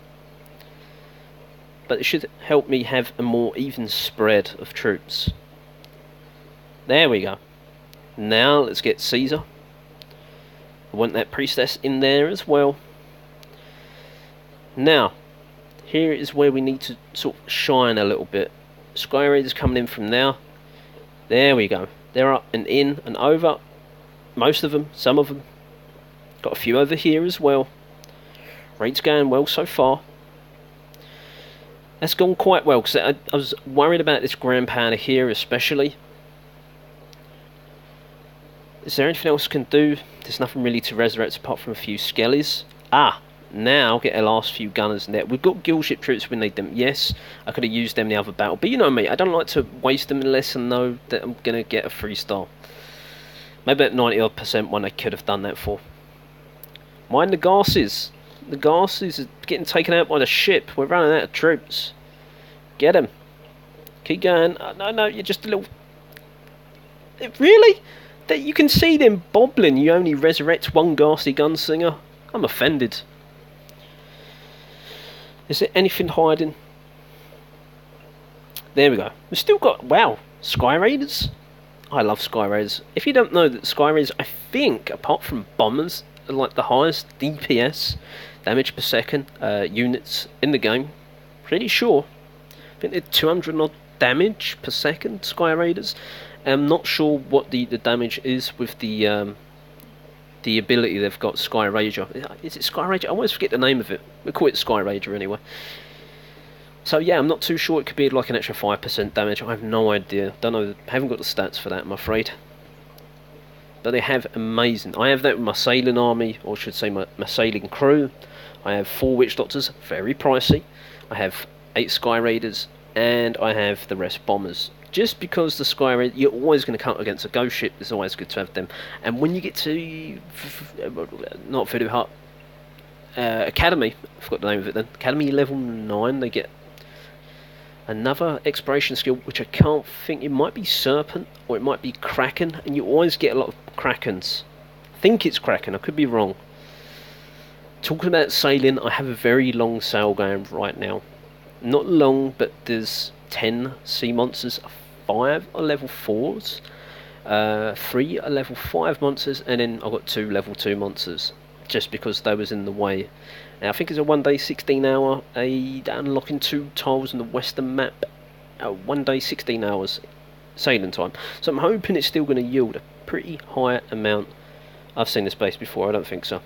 But it should help me have a more even spread of troops. There we go. Now let's get Caesar. I want that priestess in there as well. Now, here is where we need to sort of shine a little bit. Sky Raiders coming in from now. There we go. They're up and in and over. Most of them, some of them. Got a few over here as well. Raid's going well so far. That's gone quite well, because I was worried about this grand pounder here especially. Is there anything else I can do? There's nothing really to resurrect apart from a few skellies. Ah, now get our last few gunners in there. We've got guild ship troops, we need them. Yes, I could have used them in the other battle, but you know me, I don't like to waste them unless I know that I'm going to get a 3-star. Maybe at 90% one I could have done that for. Mind the gases. The gases are getting taken out by the ship. We're running out of troops. Get him. Keep going. Oh, no, you're just a little... Really? That you can see them bobbling. You only resurrect one ghastly gunslinger. I'm offended. Is there anything hiding? There we go. We've still got... Wow. Sky Raiders. I love Sky Raiders. If you don't know that Sky Raiders, I think, apart from bombers, are like the highest DPS, damage per second, units in the game. Pretty sure. I think they're 200 odd damage per second, Sky Raiders. I'm not sure what the damage is with the ability they've got, Sky Rager. Is it Sky Rager? I always forget the name of it. We call it Sky Rager anyway. So yeah, I'm not too sure. It could be like an extra 5% damage. I have no idea. Don't know. I haven't got the stats for that, I'm afraid. But they have amazing. I have that with my sailing army, or I should say my sailing crew. I have 4 Witch Doctors, very pricey. I have 8 Sky Raiders, and I have the rest bombers. Just because the Sky Raider, you're always going to come against a ghost ship. It's always good to have them. And when you get to not Voodoo Hut Academy, I forgot the name of it then. Academy level 9, they get another exploration skill, which I can't think. It might be Serpent or it might be Kraken, and you always get a lot of Krakens. I think it's Kraken. I could be wrong. Talking about sailing, I have a very long sail going right now. Not long, but there's 10 sea monsters, 5 are level 4s, 3 are level 5 monsters, and then I've got 2 level 2 monsters, just because they was in the way. Now I think it's a 1 day 16 hour, unlocking 2 tiles on the western map, 1 day 16 hours sailing time. So I'm hoping it's still going to yield a pretty high amount. I've seen this base before, I don't think so.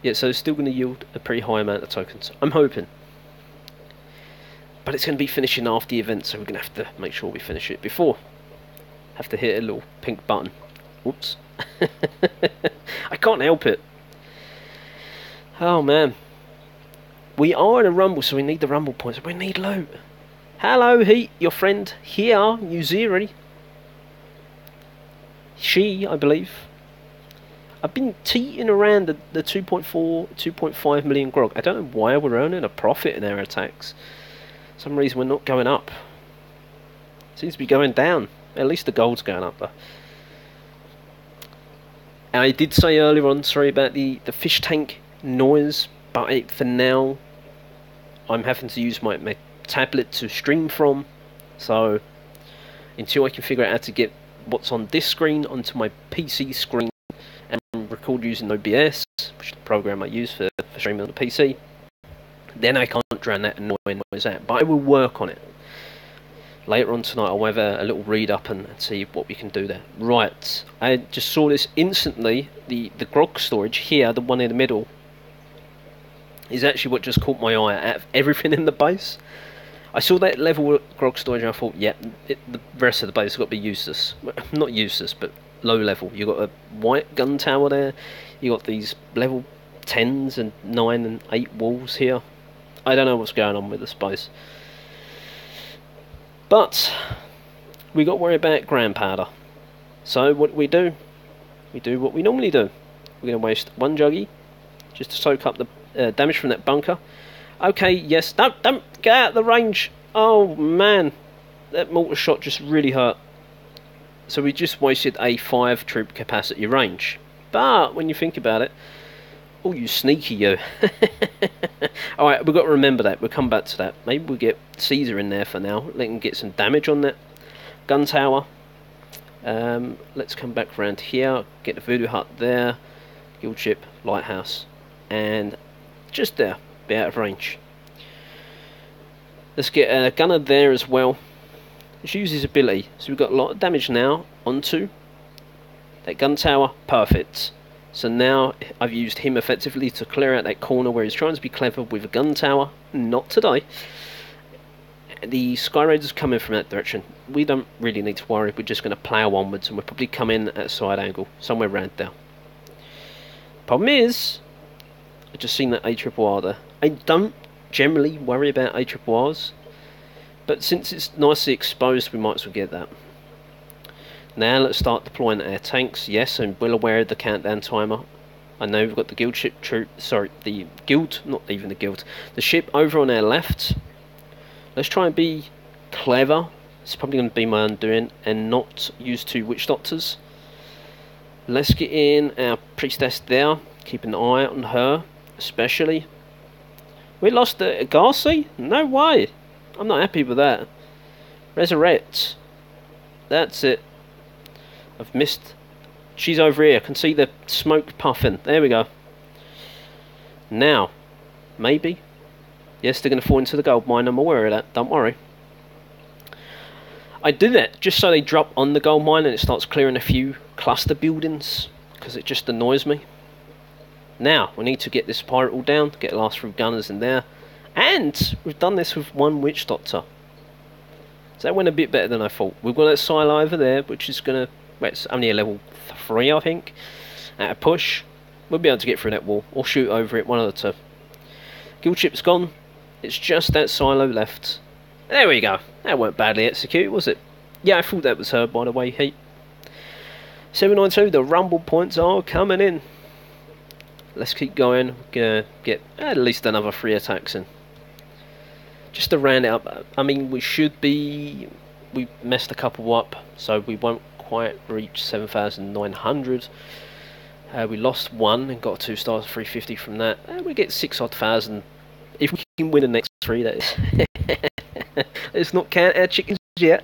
Yeah, so it's still going to yield a pretty high amount of tokens. I'm hoping. But it's going to be finishing after the event, so we're going to have to make sure we finish it before. Have to hit a little pink button. Whoops. I can't help it. Oh man. We are in a rumble, so we need the rumble points. We need loot. Hello, Heat, your friend here, Uziri. She, I believe. I've been teeting around the 2.4, 2.5 million grog. I don't know why we're earning a profit in our attacks. For some reason we're not going up. Seems to be going down. At least the gold's going up though. And I did say earlier on, sorry about the fish tank noise, but for now I'm having to use my tablet to stream from. So until I can figure out how to get what's on this screen onto my PC screen and record using OBS, which is the program I use for streaming on the PC, then I can't drown that annoying noise out. But I will work on it. Later on tonight I'll have a little read up and see what we can do there. Right, I just saw this instantly. The grog storage here, the one in the middle, is actually what just caught my eye out of everything in the base. I saw that level of grog storage and I thought, yeah, the rest of the base has got to be useless. Well, not useless, but low level. You've got a white gun tower there, you got these level 10s and 9 and 8 walls here. I don't know what's going on with the space. But we got to worry about ground powder. So what we do what we normally do. We're going to waste 1 juggy just to soak up the damage from that bunker. Okay, yes, don't get out of the range. Oh man, that mortar shot just really hurt. So we just wasted a 5 troop capacity range. But when you think about it, oh, you sneaky you. Alright, we've got to remember that. We'll come back to that. Maybe we'll get Caesar in there for now. Let him get some damage on that gun tower. Let's come back around here. Get the voodoo hut there. Guild ship, lighthouse. And just there. Be out of range. Let's get a gunner there as well. Let's use his ability. So we've got a lot of damage now onto that gun tower. Perfect. So now I've used him effectively to clear out that corner where he's trying to be clever with a gun tower. Not today. The Sky Raiders coming from that direction. We don't really need to worry. We're just going to plough onwards, and we'll probably come in at a side angle somewhere around there. Problem is, I've just seen that ARRR there. I don't generally worry about ARRRs, but since it's nicely exposed, we might as well get that. Now let's start deploying our tanks. Yes, I'm well aware of the countdown timer. I know we've got the guild ship the guild, not even the guild, the ship over on our left. Let's try and be clever. It's probably going to be my undoing, and not use 2 witch doctors. Let's get in our priestess there, keep an eye on her, especially. We lost the Garci? No way. I'm not happy with that. Resurrect. That's it. I've missed. She's over here. I can see the smoke puffing. There we go. Now, maybe. Yes, they're going to fall into the gold mine. I'm aware of that. Don't worry. I do that just so they drop on the gold mine and it starts clearing a few cluster buildings, because it just annoys me. Now, we need to get this pirate all down, get the last 3 gunners in there, and we've done this with 1 witch doctor. So that went a bit better than I thought. We've got that silo over there, which is going to, well, it's only a level 3, I think. At a push, we'll be able to get through that wall, or shoot over it, one of the 2. Guild ship's gone, it's just that silo left. There we go. That weren't badly executed, was it? Yeah, I thought that was her, by the way, Heat. 792, the rumble points are coming in. Let's keep going. We're going to get at least another 3 attacks in. Just to round it up, I mean, we should be... We messed a couple up, so we won't quite reach 7,900. We lost 1 and got 2 stars, 350 from that. We get 6 odd thousand. If we can win the next 3, that is. Let's not count our chickens yet.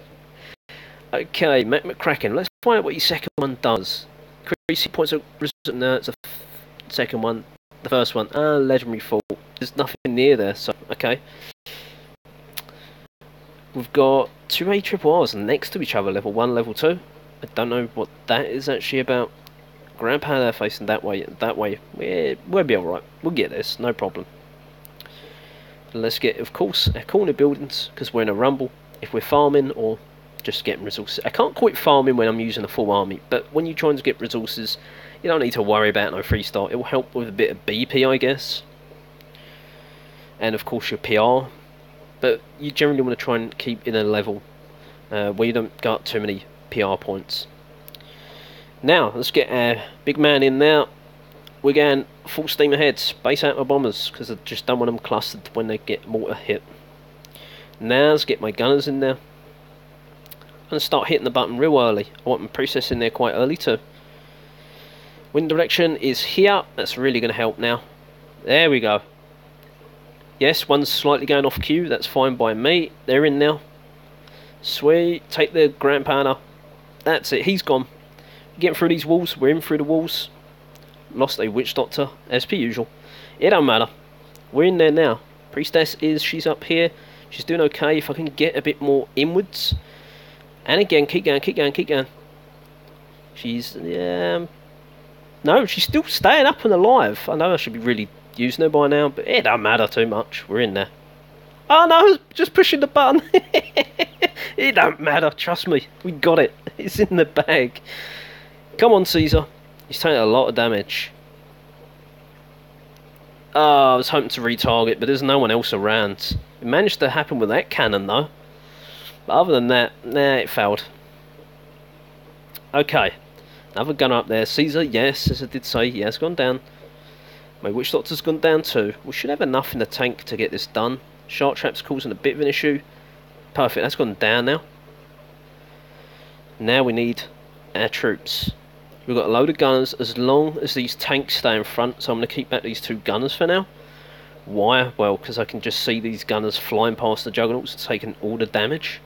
Okay, McCracken, let's find out what your second one does. Increase points of resistance. No, it's the second one. The first one, legendary fall. There's nothing near there, so okay. We've got 2 ARRRs next to each other, level 1, level 2. I don't know what that is actually about. Ground power facing that way, we'll be alright. We'll get this, no problem. Let's get, of course, our corner buildings, because we're in a rumble. If we're farming or just getting resources. I can't quit farming when I'm using a full army, but when you're trying to get resources, you don't need to worry about no free start. It will help with a bit of BP, I guess. And of course your PR. But you generally want to try and keep in a level where you don't got too many PR points. Now, let's get our big man in there. We're going full steam ahead. Space out my bombers, because I just don't want them clustered when they get mortar hit. Now, let's get my gunners in there. I'm going to start hitting the button real early. I want my priestess in there quite early too. Wind direction is here. That's really going to help now. There we go. Yes, one's slightly going off cue. That's fine by me. They're in now. Sweet. Take the grand partner. That's it. He's gone. Getting through these walls. We're in through the walls. Lost a witch doctor, as per usual. It don't matter. We're in there now. Priestess she's up here. She's doing okay. If I can get a bit more inwards. And again, keep going, keep going, keep going. She's, no, she's still staying up and alive. I know I should be really using her by now, but it don't matter too much. We're in there. Oh no, I was just pushing the button. It don't matter, trust me. We got it. It's in the bag. Come on, Caesar. He's taking a lot of damage. Oh, I was hoping to retarget, but there's no one else around. It managed to happen with that cannon though. But other than that, nah, it failed. Okay, another gunner up there. Caesar, yes, as I did say, he has gone down. My Witch Doctor's gone down too. We should have enough in the tank to get this done. Shark Trap's causing a bit of an issue. Perfect, that's gone down now. Now we need our troops. We've got a load of gunners as long as these tanks stay in front, so I'm going to keep back these 2 gunners for now. Why? Well, because I can just see these gunners flying past the juggernauts taking all the damage.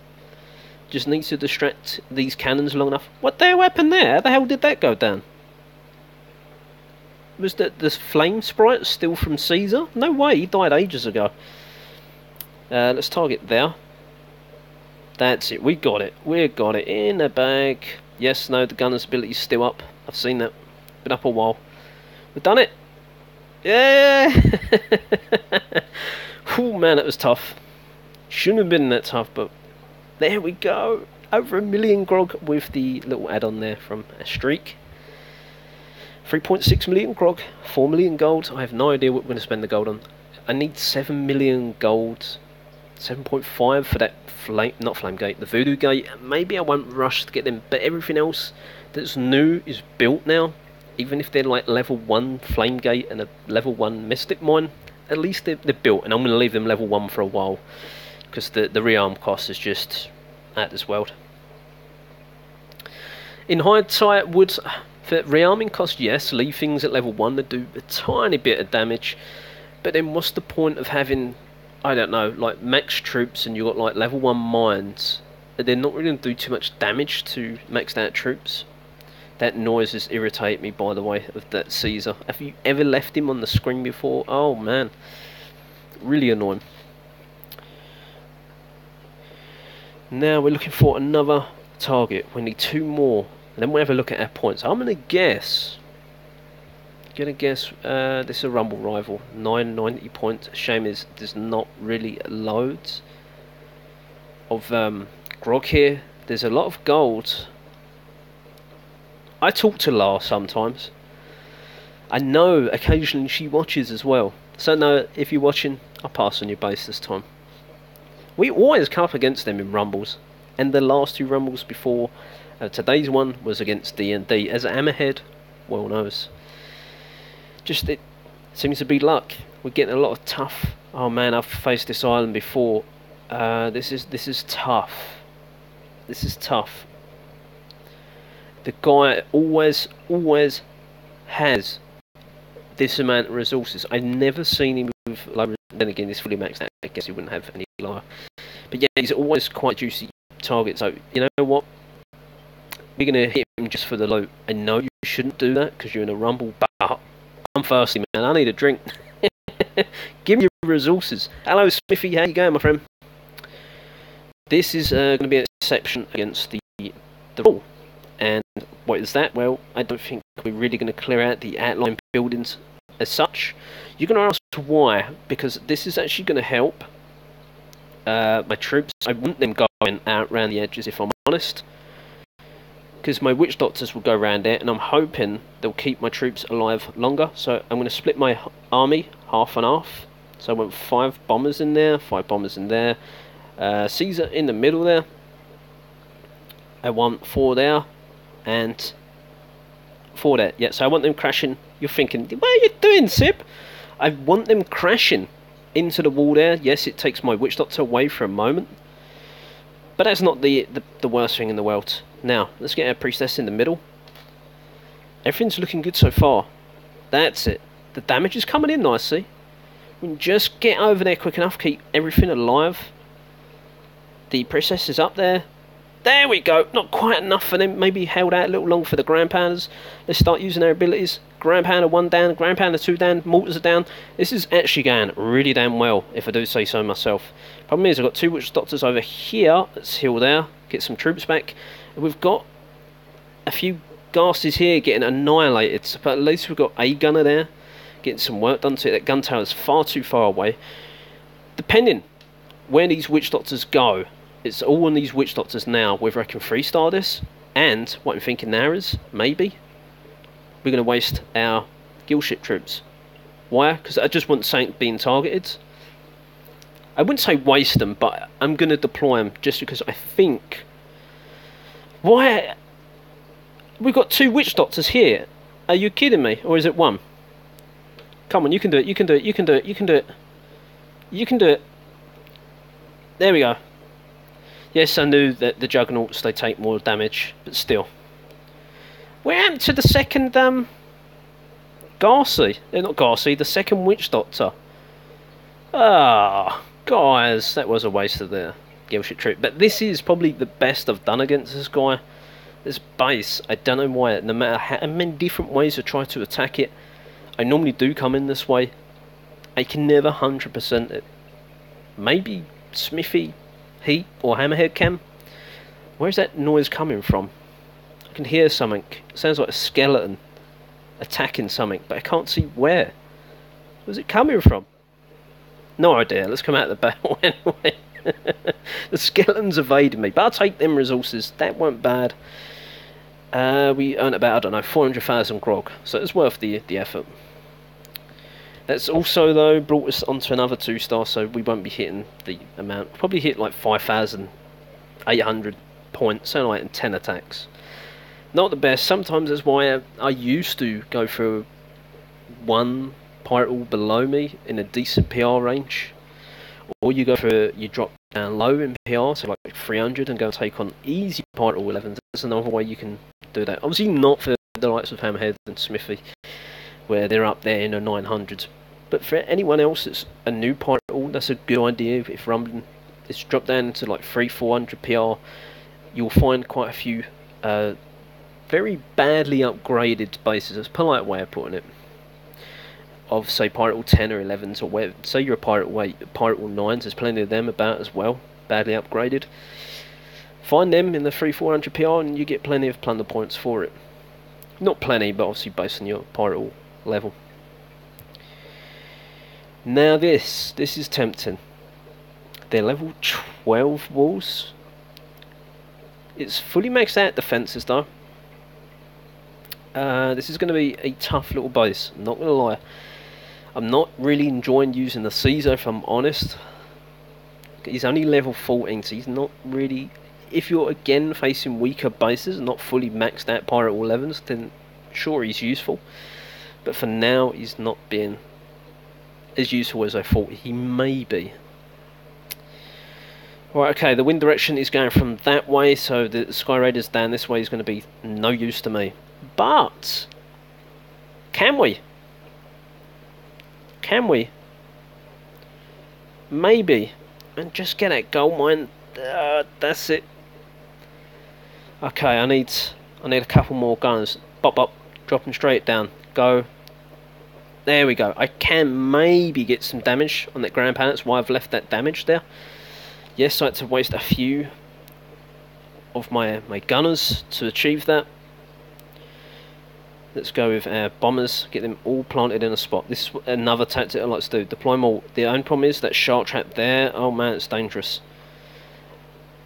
Just need to distract these cannons long enough. What the hell happened there? How the hell did that go down? Was the flame sprite still from Caesar? No way, he died ages ago. Let's target there. That's it, we got it. We got it in the bag. Yes, no, the gunner's ability is still up. I've seen that. Been up a while. We've done it. Yeah! Oh man, that was tough. Shouldn't have been that tough, but there we go. Over 1 million grog with the little add-on there from a streak. 3.6 million grog, 4 million gold. I have no idea what we're going to spend the gold on. I need 7 million gold. 7.5 for that not flame gate, the voodoo gate. Maybe I won't rush to get them, but everything else that's new is built now. Even if they're like level 1 flame gate and a level 1 mystic mine, at least they're built, and I'm going to leave them level 1 for a while because the rearm cost is just at this world. In hindsight, would for rearming cost, yes, leave things at level 1 that do a tiny bit of damage, but then what's the point of having, I don't know, like max troops and you got like level 1 mines? They're not really going to do too much damage to maxed out troops. That noise has irritated me, by the way, of that Caesar. Have you ever left him on the screen before? Oh man, really annoying. Now we're looking for another target. We need 2 more, and then we'll have a look at our points. I'm going to guess. This is a Rumble rival, 990 points. Shame is there's not really loads of grog here. There's a lot of gold. I talk to La sometimes. I know occasionally she watches as well. So no, if you're watching, I'll pass on your base this time. We always come up against them in Rumbles, and the last 2 Rumbles before today's one was against D&D. As Hammerhead well knows. Just it seems to be luck. We're getting a lot of tough. Oh man, I've faced this island before. This is tough. This is tough. The guy always has this amount of resources. I've never seen him with like. Then again, he's fully maxed out. I guess he wouldn't have any lower. But yeah, he's always quite juicy target. So you know what? We're gonna hit him just for the loot. I know you shouldn't do that because you're in a rumble, but I'm thirsty, man. I need a drink. Give me your resources. Hello, Smithy. How you going, my friend? This is going to be an exception against the rule. And what is that? Well, I don't think we're really going to clear out the outline buildings as such. You're going to ask why? Because this is actually going to help my troops. I want them going out around the edges, if I'm honest. Because my witch doctors will go around there, and I'm hoping they'll keep my troops alive longer. So I'm going to split my army half and half. So I want 5 bombers in there, 5 bombers in there. Caesar in the middle there. I want 4 there, and 4 there. Yeah, so I want them crashing. You're thinking, what are you doing, Sib? I want them crashing into the wall there. Yes, it takes my witch doctor away for a moment, but that's not the worst thing in the world. Now, let's get our priestess in the middle. Everything's looking good so far. That's it. The damage is coming in nicely. We can just get over there quick enough, keep everything alive. The priestess is up there. There we go. Not quite enough for them. Maybe held out a little long for the ground pounders. Let's start using our abilities. Ground pounder 1 down, ground pounder 2 down, mortars are down. This is actually going really damn well, if I do say so myself. Problem is, I've got 2 witch doctors over here. Let's heal there. Get some troops back. We've got a few ghasties here getting annihilated, but at least we've got a gunner there getting some work done to it. That gun tower is far too far away. Depending where these witch doctors go, it's all on these witch doctors now, whether I can 3-star this, and what I'm thinking now is, maybe, we're going to waste our guild ship troops. Why? Because I just want something being targeted. I wouldn't say waste them, but I'm going to deploy them just because I think... Why? We've got 2 witch doctors here. Are you kidding me? Or is it 1? Come on, you can do it, you can do it, you can do it, you can do it. You can do it. There we go. Yes, I knew that the Juggernauts, they take more damage, but still. Where happened to the second, Garcy? Not Garcy, the second Witch Doctor. Ah, guys, that was a waste of the Gilshit troop. But this is probably the best I've done against this guy. This base, I don't know why, no matter how many different ways I try to attack it, I normally do come in this way. I can never 100% it. Maybe Smithy, Heat, or Hammerhead can. Where's that noise coming from? I can hear something. It sounds like a skeleton attacking something, but I can't see where. Where's it coming from? No idea. Let's come out of the battle anyway. The skeletons evaded me, but I'll take them resources. That weren't bad. We earned about, I don't know, 400,000 grog, so it's worth the effort. That's also, though, brought us onto another 2-star, so we won't be hitting the amount. Probably hit like 5,800 points, so like in 10 attacks. Not the best. Sometimes that's why I used to go for 1 pirate all below me in a decent PR range. Or you go for, you drop down low in PR, so like 300, and go take on easy pirate all 11s. That's another way you can do that. Obviously not for the likes of Hammerhead and Smithy, where they're up there in the 900s. But for anyone else that's a new pirate all, that's a good idea. If rumbling is dropped down into like 300-400 PR, you'll find quite a few very badly upgraded bases. That's a polite way of putting it. Of say pirate all 10 or 11s, or where, say you're a pirate all 9s, there's plenty of them about as well, badly upgraded. Find them in the 300-400 PR and you get plenty of plunder points for it. Not plenty, but obviously based on your pirate all level. Now this is tempting. They're level 12 walls. It's fully maxed out defences though. This is going to be a tough little base, I'm not going to lie. I'm not really enjoying using the Caesar, if I'm honest. He's only level 14, so he's not really... If you're again facing weaker bases, not fully maxed out pirate all 11s, then sure he's useful. But for now, he's not being as useful as I thought he may be. Right, okay, the wind direction is going from that way, so the Sky Raiders down this way is going to be no use to me. But can we? Can we? Maybe. And just get that gold mine. That's it. Okay, I need a couple more guns. Bop bop. Drop them straight down. Go. There we go. I can maybe get some damage on that ground pound. That's why I've left that damage there. Yes, I had to waste a few of my gunners to achieve that. Let's go with our bombers, get them all planted in a spot. This is another tactic I like to do, deploy them all. The only problem is that shark trap there, oh man, it's dangerous.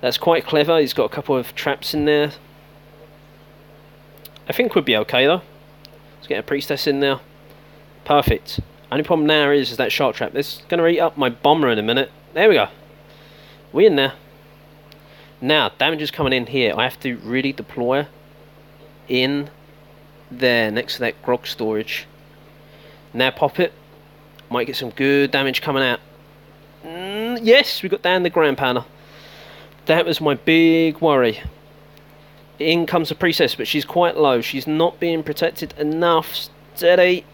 That's quite clever, he's got a couple of traps in there. I think we'll be okay though. Let's get a priestess in there. Perfect. Only problem now is that shark trap. This is going to eat up my bomber in a minute. There we go. We're in there. Now, damage is coming in here. I have to really deploy in there next to that grog storage. Now pop it. Might get some good damage coming out. Yes, we got down the ground pounder. That was my big worry. In comes the priestess, but she's quite low. She's not being protected enough. Steady.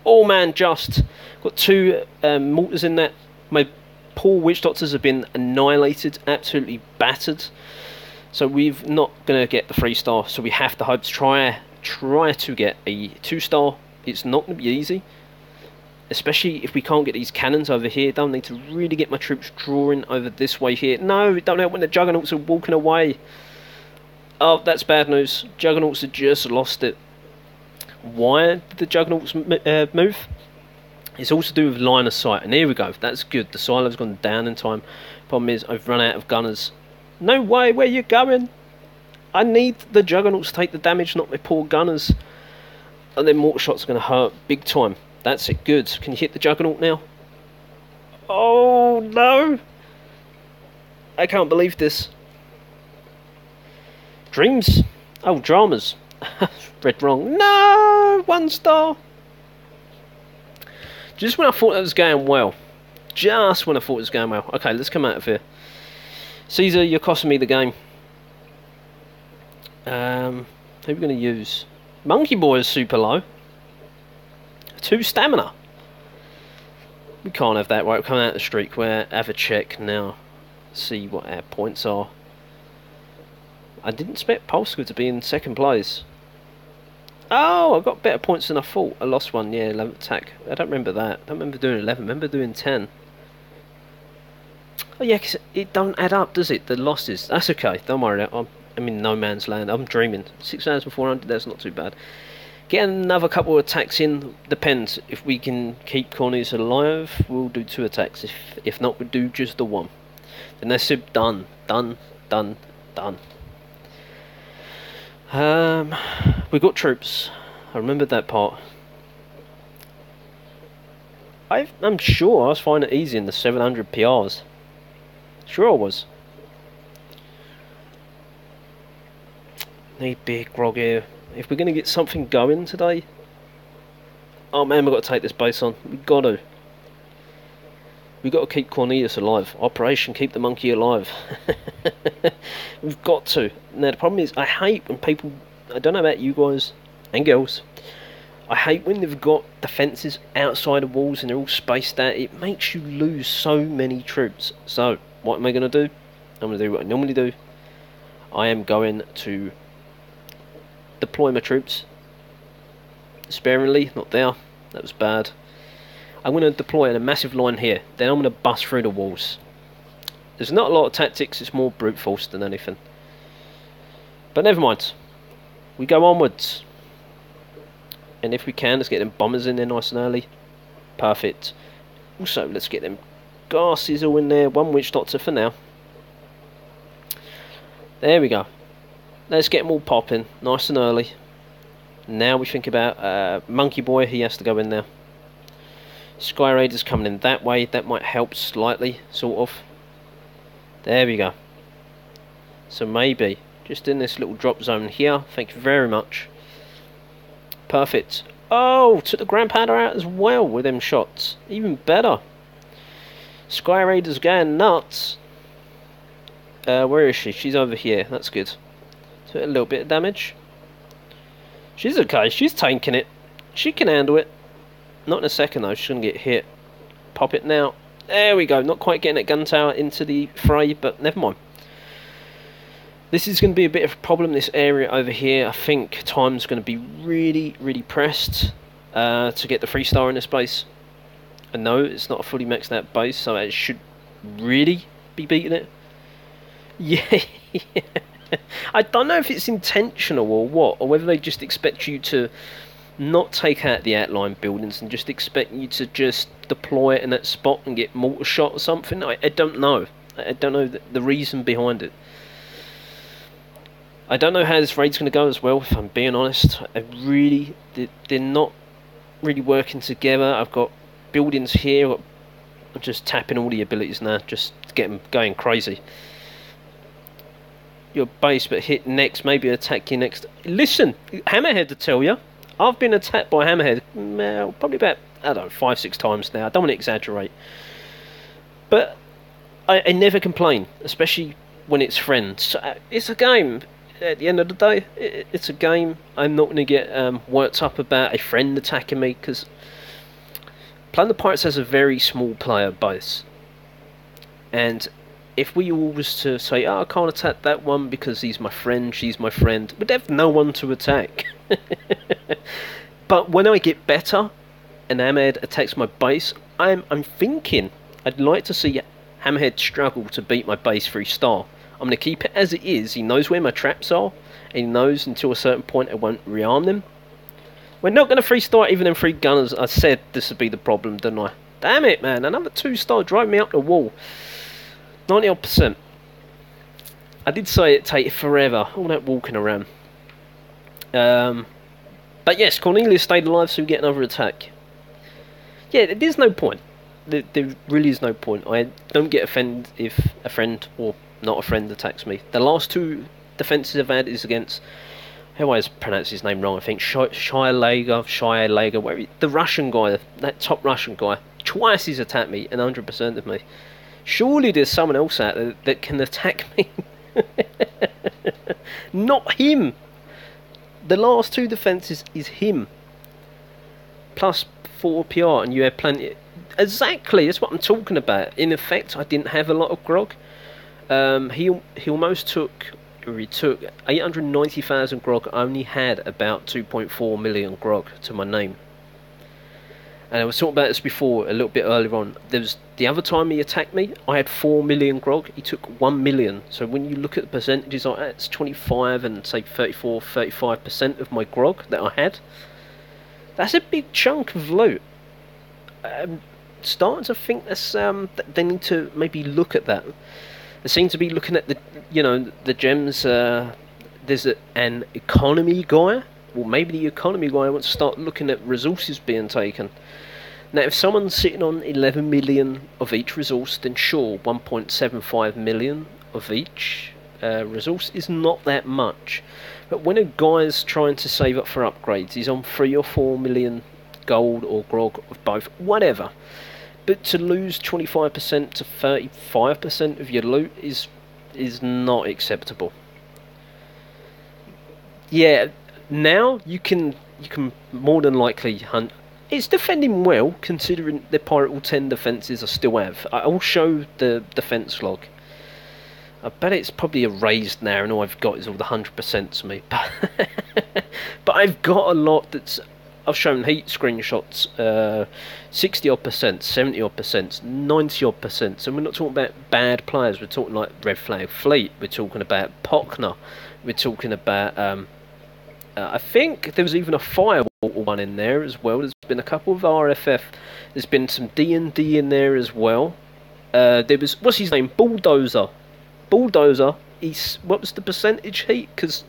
Oh man, just got 2 mortars in that. My poor witch doctors have been annihilated, absolutely battered. So we're not going to get the 3-star. So we have to hope to try to get a 2-star. It's not going to be easy, especially if we can't get these cannons over here. Don't need to really get my troops drawing over this way here. No, don't help when the Juggernauts are walking away. Oh, that's bad news. Juggernauts have just lost it. Why did the Juggernauts move? It's all to do with line of sight, and here we go. That's good. The silo's gone down in time. Problem is, I've run out of gunners. No way, where you going? I need the Juggernauts to take the damage, not my poor gunners. And then mortar shots are going to hurt big time. That's it, good. Can you hit the Juggernaut now? Oh, no! I can't believe this. Dreams? Oh, dramas. Read wrong. No! 1 star! Just when I thought that was going well. Just when I thought it was going well. Okay, let's come out of here. Caesar, you're costing me the game. Who are we going to use? Monkey Boy is super low. 2 stamina. We can't have that. Right, we're coming out of the streak. We'll have a check now. See what our points are. I didn't expect Polska to be in 2nd place. Oh, I got better points than I thought. I lost one, yeah, 11 attack. I don't remember that. I don't remember doing 11. I remember doing 10. Oh yeah, because it don't add up, does it? The losses. That's okay. Don't worry. I'm in no man's land. I'm dreaming. 6,400. That's not too bad. Get another couple of attacks in. Depends. If we can keep Cornelius alive, we'll do 2 attacks. If not, we'll do just the 1. Then that's it. Done. Done. Done. Done. We got troops. I remembered that part. I'm sure I was finding it easy in the 700 PRs. Sure I was. Need big grog here. If we're going to get something going today... Oh man, we've got to take this base on. We've got to. We've got to keep Cornelius alive. Operation Keep the Monkey Alive. We've got to. Now the problem is, I hate when people... I don't know about you guys and girls. I hate when they've got defences outside of walls and they're all spaced out. It makes you lose so many troops. So, what am I going to do? I'm going to do what I normally do. I am going to deploy my troops sparingly. Not there. That was bad. I'm going to deploy in a massive line here. Then I'm going to bust through the walls. There's not a lot of tactics. It's more brute force than anything. But never mind. We go onwards. And if we can, let's get them bombers in there nice and early. Perfect. Also, let's get them gases all in there. 1 witch doctor for now. There we go. Let's get them all popping nice and early. Now we think about Monkey Boy. He has to go in there. Sky Raiders coming in that way. That might help slightly, sort of. There we go. So maybe just in this little drop zone here. Thank you very much. Perfect. Oh, took the Grand Powder out as well with them shots. Even better. Sky Raiders going nuts. Where is she? She's over here. That's good. Took a little bit of damage. She's okay. She's tanking it. She can handle it. Not in a second though. She's going to get hit. Pop it now. There we go. Not quite getting that gun tower into the fray, but never mind. This is going to be a bit of a problem, this area over here. I think time's going to be really, really pressed to get the 3-star in this base. I know it's not a fully maxed out base, so it should really be beating it. Yeah. I don't know if it's intentional or what, or whether they just expect you to not take out the outline buildings and just expect you to just deploy it in that spot and get mortar shot or something. I don't know. I don't know the reason behind it. I don't know how this raid's going to go as well, if I'm being honest. They're not really working together. I've got buildings here. I'm just tapping all the abilities now, just to get them going crazy. Your base, but hit next, maybe attack you next. Listen, Hammerhead to tell you, I've been attacked by Hammerhead probably about, I don't know, 5-6 times now. I don't want to exaggerate. But I never complain, especially when it's friends. It's a game. At the end of the day, it's a game. I'm not going to get worked up about a friend attacking me, because Plunder Pirates has a very small player base. And if we all was to say, oh, I can't attack that one because he's my friend, she's my friend, we'd have no one to attack. But when I get better and Hammerhead attacks my base, I'm thinking I'd like to see Hammerhead struggle to beat my base 3-star. I'm going to keep it as it is. He knows where my traps are, and he knows until a certain point I won't rearm them. We're not going to 3-star even in 3 gunners. I said this would be the problem, didn't I? Damn it, man. Another 2-star driving me up the wall. 90%. I did say it'd take forever. All that walking around. But yes, Cornelius stayed alive, so we get another attack. Yeah, there's no point. There really is no point. I don't get offended if a friend or not a friend attacks me. The last two defences I've had is against, how do I pronounce his name wrong? I think Shia, whatever, the Russian guy, that top Russian guy. Twice he's attacked me and 100% of me. Surely there's someone else out there that can attack me. Not him. The last two defences is him. Plus 4 PR and you have plenty. Exactly, that's what I'm talking about. In effect, I didn't have a lot of grog. He almost took, or he took 890,000 grog. I only had about 2.4 million grog to my name. And I was talking about this before, a little bit earlier on. There was the other time he attacked me, I had 4 million grog. He took 1 million. So when you look at the percentages like that, it's 25 and say 34, 35% of my grog that I had. That's a big chunk of loot. Starting to think that's they need to maybe look at that. They seem to be looking at the the gems. There's an economy guy. Well, maybe the economy guy wants to start looking at resources being taken. Now, if someone's sitting on 11 million of each resource, then sure, 1.75 million of each resource is not that much. But when a guy's trying to save up for upgrades, he's on 3 or 4 million gold or grog of both, whatever. But to lose 25% to 35% of your loot is not acceptable. Yeah, now you can more than likely hunt. It's defending well, considering the Pirate All 10 defences I still have. I'll show the defence log. I bet it's probably erased now, and all I've got is all the 100% to me. But I've got a lot that's. I've shown heat screenshots, 60 odd percent, 70 odd percent, 90 odd percent. So we're not talking about bad players. We're talking like Red Flag Fleet. We're talking about Pockner. We're talking about. I think there was even a Firewall one in there as well. There's been a couple of RFF. There's been some D&D in there as well. There was, what's his name? Bulldozer. What was the percentage heat? Because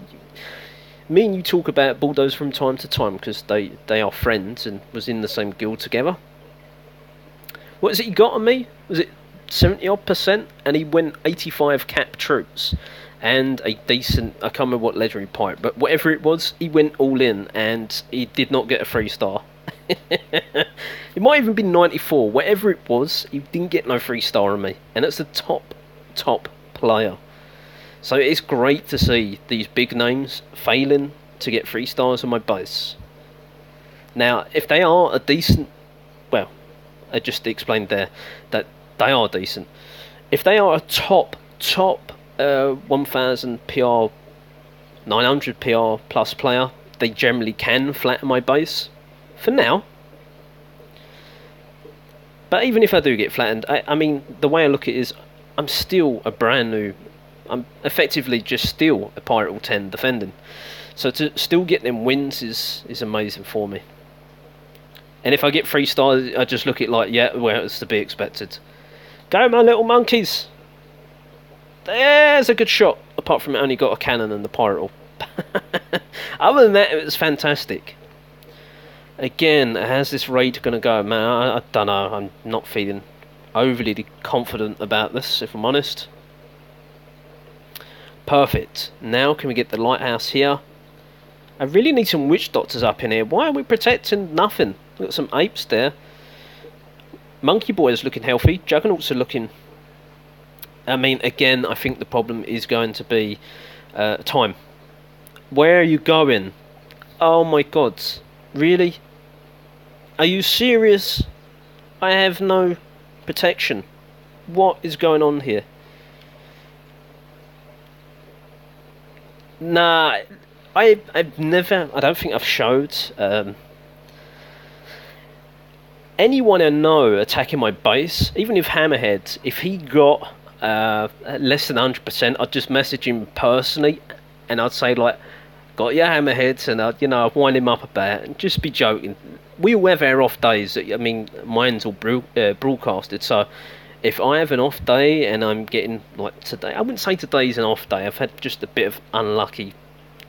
me and you talk about Bulldozer from time to time because they are friends and was in the same guild together. What is it he got on me? Was it 70 odd percent? And he went 85 cap troops and a decent, I can't remember what legendary pirate, but whatever it was, he went all in and he did not get a 3-star. It might even be 94, whatever it was, he didn't get no 3-star on me, and that's the top player. So it's great to see these big names failing to get 3 stars on my base. Now, if they are a decent, well, I just explained there that they are decent. If they are a top 1000 PR, 900 PR plus player, they generally can flatten my base for now. But even if I do get flattened, I mean, the way I look at it is I'm still a brand new, I'm effectively just still a Pirate All 10 defending. So to still get them wins is amazing for me. And if I get 3 stars, I just look at it like, yeah, well, it's to be expected. Go, my little monkeys! There's a good shot, apart from it only got a cannon and the Pirate All. Other than that, it was fantastic. Again, how's this raid going to go? Man, I don't know, I'm not feeling overly confident about this, if I'm honest. Perfect. Now can we get the lighthouse here? I really need some witch doctors up in here. Why are we protecting nothing? We've got some apes there. Monkey Boy is looking healthy. Juggernauts are looking... I mean, again, I think the problem is going to be time. Where are you going? Oh my god. Really? Are you serious? I have no protection. What is going on here? Nah, I've never, I don't think I've showed anyone I know attacking my base, even if Hammerhead, if he got less than 100%, I'd just message him personally and I'd say like, got your Hammerheads, and I'd wind him up about it and just be joking. We all have our off days. I mean, mine's all broadcasted, so if I have an off day and I'm getting, like today, I wouldn't say today's an off day, I've had just a bit of unlucky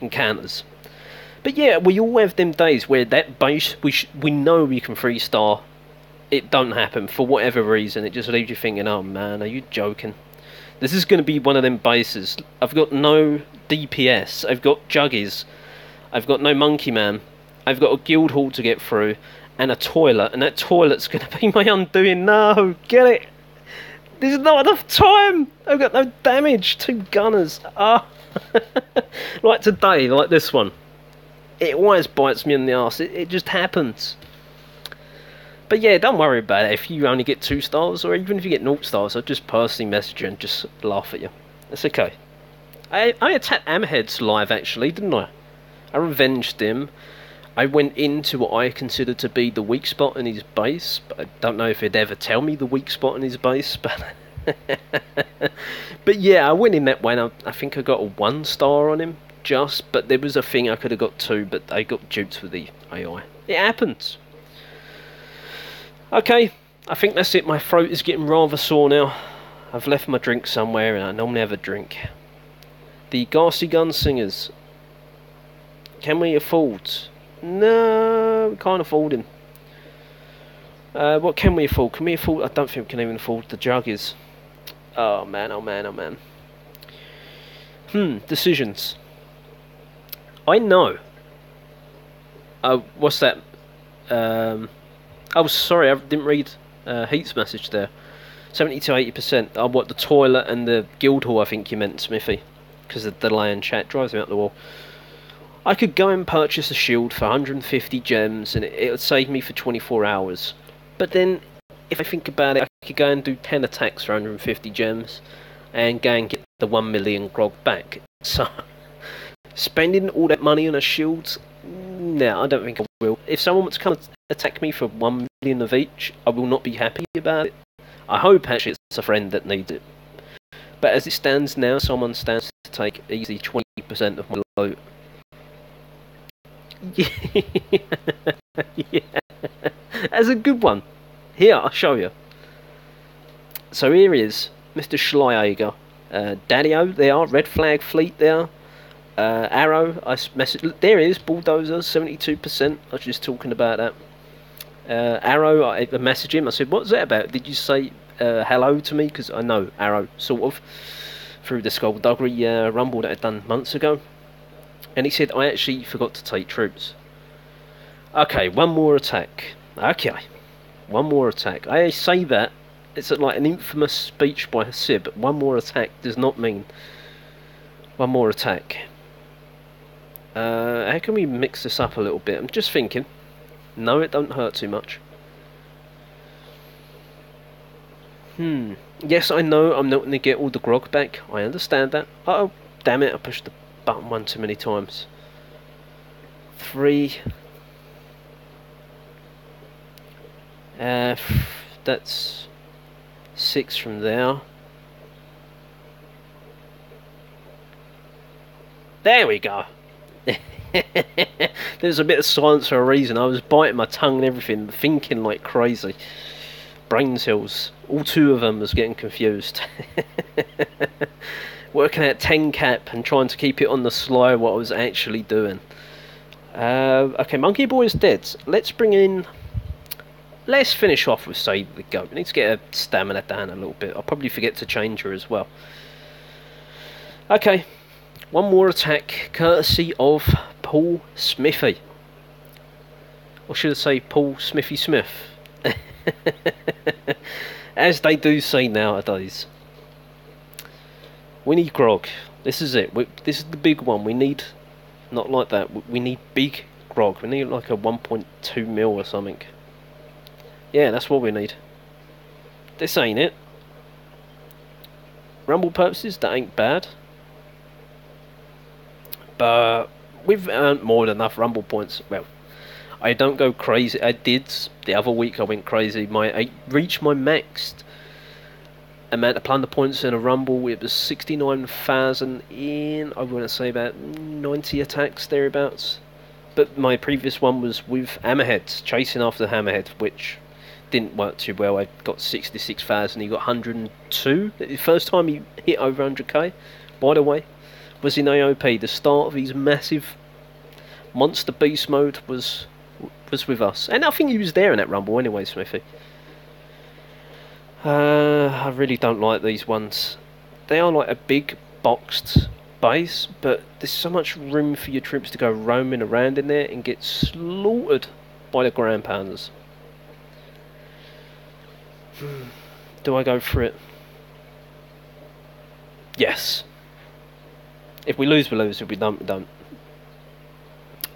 encounters. But yeah, we all have them days where that base, we know we can 3-star it don't happen for whatever reason. It just leaves you thinking, oh man, are you joking? This is going to be one of them bases. I've got no DPS. I've got juggies. I've got no monkey man. I've got a guild hall to get through and a toilet, and that toilet's going to be my undoing. No, get it. There's not enough time. I've got no damage. 2 gunners. Ah, like today, like this one. It always bites me in the arse. It just happens. But yeah, don't worry about it. If you only get 2 stars, or even if you get 0 stars, I'll just personally message you and just laugh at you. It's okay. I attacked Hammerheads live, actually, didn't I? I revenged him. I went into what I considered to be the weak spot in his base. But I don't know if he'd ever tell me the weak spot in his base. But yeah, I went in that way, and I think I got a 1 star on him. But there was a thing I could have got 2, but I got duped with the AI. It happens. Okay, I think that's it. My throat is getting rather sore now. I've left my drink somewhere, and I normally have a drink. The Garsy Gunsingers. Can we afford? No, we can't afford him. What can we afford? Can we afford? I don't think we can even afford the Juggies. Oh man, oh man, oh man. Decisions. I know. What's that? Oh, sorry, I didn't read Heat's message there. 70 to 80%. What, the toilet and the guild hall, I think you meant, Smithy. Because the delay in chat drives me out the wall. I could go and purchase a shield for 150 gems, and it would save me for 24 hours. But then, if I think about it, I could go and do 10 attacks for 150 gems, and go and get the 1 million grog back. So, spending all that money on a shield, no, I don't think I will. If someone wants to come and attack me for 1 million of each, I will not be happy about it. I hope actually it's a friend that needs it. But as it stands now, someone stands to take easily 20% of my loot. Yeah. Yeah. That's a good one. Here, I'll show you. So here is Mr. Schleieger. Daddy-O there, Red Flag Fleet there. Arrow, I messaged. There it is, Bulldozers, 72%. I was just talking about that. Arrow, I messaged him. I said, "What's that about? Did you say hello to me?" Because I know Arrow, sort of, through the Skullduggery Rumble that I'd done months ago. And he said, "I actually forgot to take troops." Okay, 1 more attack. Okay, 1 more attack. I say that. It's like an infamous speech by Hasib. 1 more attack does not mean 1 more attack. How can we mix this up a little bit? I'm just thinking. No, it don't hurt too much. Yes, I know I'm not going to get all the grog back. I understand that. Uh oh, damn it, I pushed the button 1 too many times. 3. That's 6 from there. There we go. There's a bit of silence for a reason. I was biting my tongue and everything, thinking like crazy. Brain cells. All 2 of them was getting confused. Working out 10 cap and trying to keep it on the sly what I was actually doing. Okay, Monkey Boy is dead. Let's bring in... Let's finish off with Save the Goat. We need to get her stamina down a little bit. I'll probably forget to change her as well. Okay. 1 more attack, courtesy of Paul Smithy. Or should I say Paul Smithy Smith? As they do say nowadays. We need grog. This is it. This is the big one. We need... Not like that. We need big grog. We need like a 1.2 mil or something. Yeah, that's what we need. This ain't it. Rumble purposes, that ain't bad. But we've earned more than enough Rumble points. Well, I don't go crazy. I did the other week. I went crazy. I reached my maxed amount of Plunder points in a Rumble. It was 69,000 in, I want to say about 90 attacks thereabouts. But my previous one was with Hammerheads, chasing after the Hammerhead, which didn't work too well. I got 66,000. He got 102. The first time he hit over 100k, by the way, was in AOP. The start of his massive monster beast mode was with us, and I think he was there in that Rumble anyway, Smithy. I really don't like these ones. They are like a big boxed base, but there's so much room for your troops to go roaming around in there and get slaughtered by the ground pounders. Do I go for it? Yes. If we lose, we lose. If we don't, we don't.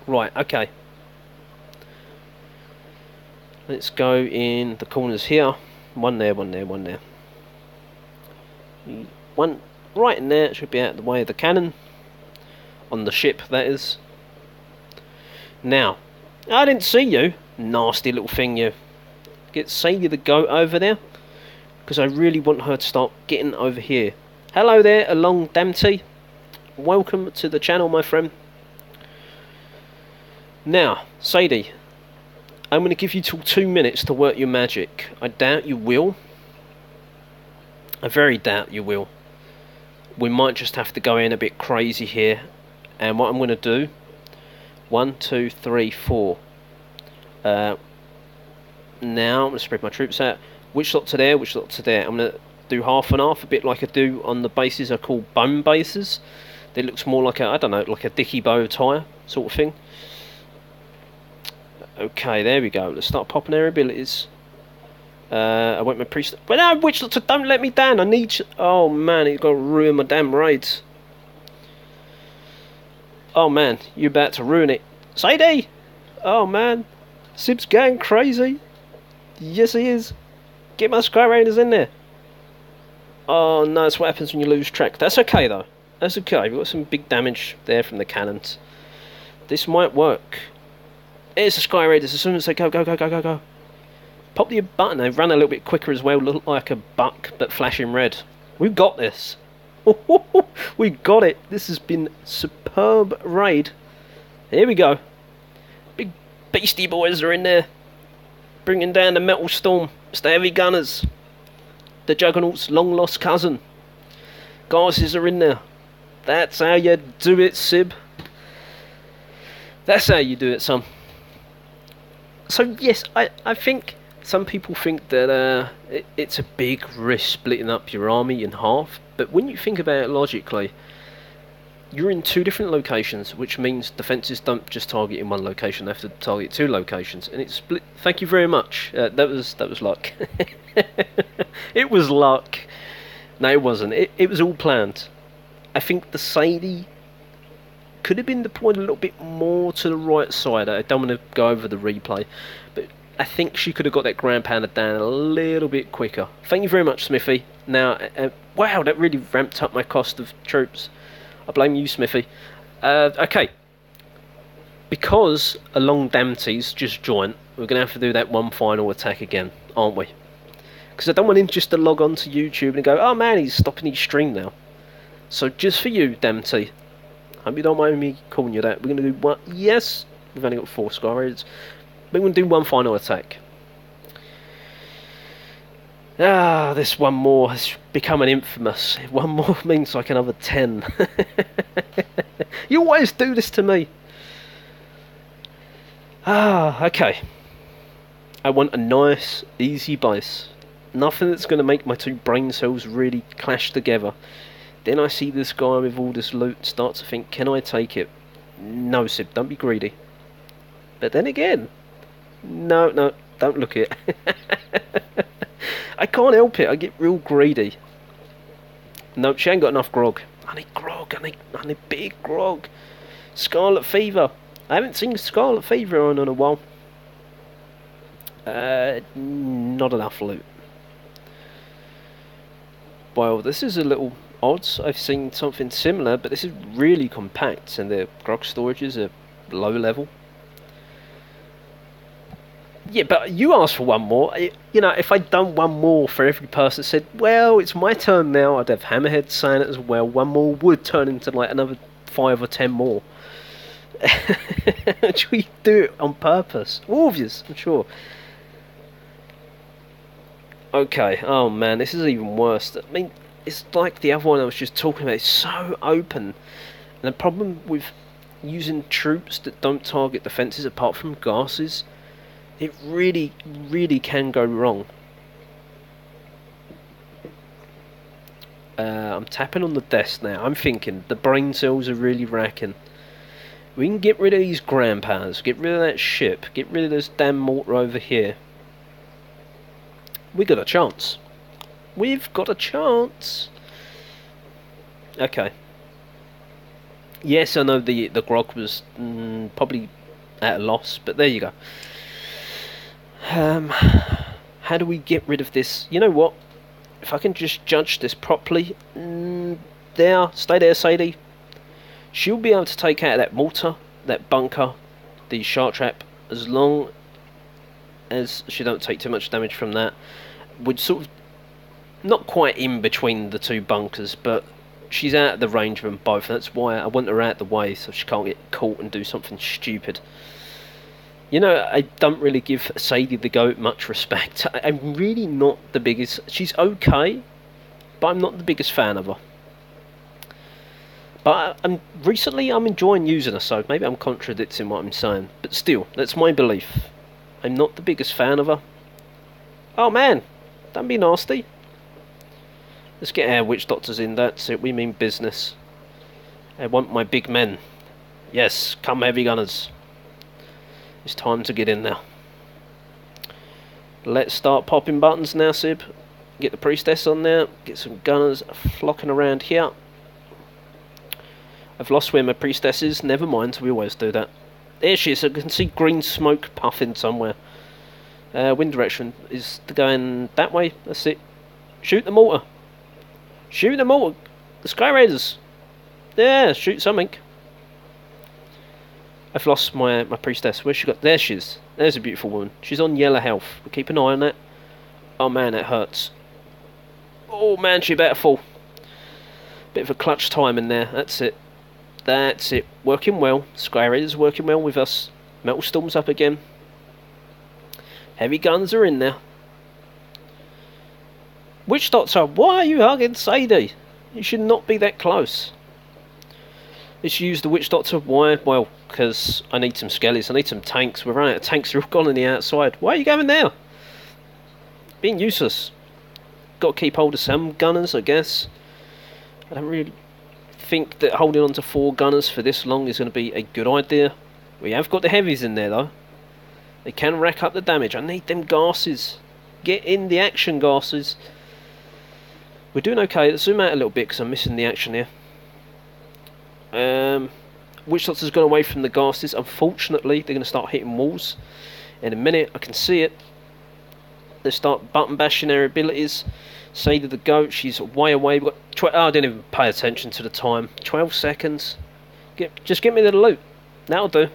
Right, okay. Let's go in the corners here. One there, one there, one there. One right in there. It should be out of the way of the cannon. On the ship, that is. Now, I didn't see you. Nasty little thing, you. Get Sadie to go over there. Because I really want her to start getting over here. Hello there, Along Damty. Welcome to the channel, my friend. Now, Sadie, I'm going to give you till 2 minutes to work your magic. I doubt you will. I very doubt you will. We might just have to go in a bit crazy here. And what I'm going to do... 1, 2, 3, 4. Now, I'm going to spread my troops out. Which lot to there, which lot to there. I'm going to do half and half, a bit like I do on the bases I call bone bases. It looks more like a, I don't know, like a dicky bow tie sort of thing. Okay, there we go. Let's start popping our abilities. I want my priest. But no, which lot to, don't let me down. I need you. Oh man, it's got to ruin my damn raids. Oh man, you're about to ruin it. Sadie! Oh man, Sib's going crazy. Yes, he is. Get my Sky Raiders in there. Oh no, that's what happens when you lose track. That's okay though. That's okay. We've got some big damage there from the cannons. This might work. Here's the Sky Raiders as soon as they go, go, go, go, go, go. Pop the button. They run a little bit quicker as well. Look like a buck, but flashing red. We've got this. We got it. This has been superb raid. Here we go. Big beastie boys are in there. Bringing down the metal storm. It's the heavy gunners. The Juggernaut's long lost cousin. Gases are in there. That's how you do it, Sib. That's how you do it, son. So yes, I think some people think that it's a big risk splitting up your army in half. But when you think about it logically, you're in 2 different locations, which means defences don't just target in one location; they have to target 2 locations, and it's split. Thank you very much. That was luck. It was luck. No, it wasn't. It was all planned. I think the Sadie could have been deployed a little bit more to the right side. I don't want to go over the replay, but I think she could have got that ground pounder down a little bit quicker. Thank you very much, Smithy. Now, wow, that really ramped up my cost of troops. I blame you, Smithy. Okay. Because Along Damty's just joined, we're going to have to do that one final attack again, aren't we? Because I don't want him just to log on to YouTube and go, oh man, he's stopping his stream now. So just for you, Damty, hope you don't mind me calling you that. We're going to do one. Yes, we've only got 4 Sky Raiders. We're going to do one final attack. Ah, this one more has become an infamous. One more means like another 10. You always do this to me. Ah, okay. I want a nice, easy base. Nothing that's going to make my 2 brain cells really clash together. Then I see this guy with all this loot, start to think, can I take it? No, Sib, don't be greedy. But then again, no, don't look it. I can't help it, I get real greedy. No, she ain't got enough grog. I need grog, I need big grog. Scarlet Fever. I haven't seen Scarlet Fever on in a while. Not enough loot. Well, this is a little odd. I've seen something similar, but this is really compact and the grog storages are low level. Yeah, but you asked for one more. You know, if I'd done one more for every person that said, well, it's my turn now, I'd have Hammerhead saying it as well. One more would turn into like another 5 or 10 more. Should we do it on purpose? Obvious, I'm sure. Okay, oh man, this is even worse. I mean, it's like the other one I was just talking about. It's so open. And the problem with using troops that don't target defences apart from gases, it really, really can go wrong. I'm tapping on the desk now. I'm thinking the brain cells are really racking. We can get rid of these grandpas, get rid of that ship, get rid of this damn mortar over here. We got a chance. We've got a chance. Okay. Yes, I know the grog was probably at a loss, but there you go. How do we get rid of this? You know what? If I can just judge this properly, there, stay there, Sadie. She'll be able to take out that mortar, that bunker, the shark trap, as long as she don't take too much damage from that. Would sort of not quite in between the two bunkers, but she's out of the range of them both. That's why I want her out the way so she can't get caught and do something stupid. You know, I don't really give Sadie the Goat much respect. I'm really not the biggest... She's okay, but I'm not the biggest fan of her. But recently I'm enjoying using her, so maybe I'm contradicting what I'm saying. But still, that's my belief. I'm not the biggest fan of her. Oh man, don't be nasty. Let's get our witch doctors in, that's it, we mean business. I want my big men. Yes, come heavy gunners. It's time to get in now. Let's start popping buttons now, Sib. Get the priestess on there. Get some gunners flocking around here. I've lost where my priestess is. Never mind, we always do that. There she is. I can see green smoke puffing somewhere. Wind direction is going that way. That's it. Shoot the mortar. Shoot the mortar. The Sky Raiders. Yeah, shoot something. I've lost my priestess. Where's she got? There she is. There's a beautiful woman. She's on yellow health. We'll keep an eye on that. Oh man, that hurts. Oh man, she better fall. Bit of a clutch time in there. That's it. That's it. Working well. Sky Raiders working well with us. Metal Storm's up again. Heavy guns are in there. Witch Doctor, why are you hugging Sadie? You should not be that close. Let's use the Witch Doctor. Why? Well, because I need some skellies. I need some tanks. We're running out of tanks. They're all gone on the outside. Why are you going there? Being useless. Got to keep hold of some gunners, I guess. I don't really think that holding on to 4 gunners for this long is going to be a good idea. We have got the heavies in there, though. They can rack up the damage. I need them gases. Get in the action, gases. We're doing okay. Let's zoom out a little bit because I'm missing the action here. Witch Doctor's gone away from the gases. Unfortunately, they're going to start hitting walls. In a minute, I can see it. They start button bashing their abilities. Sadie the Goat, she's way away. We've got I didn't even pay attention to the time. 12 seconds. Just get me the loot. That'll do.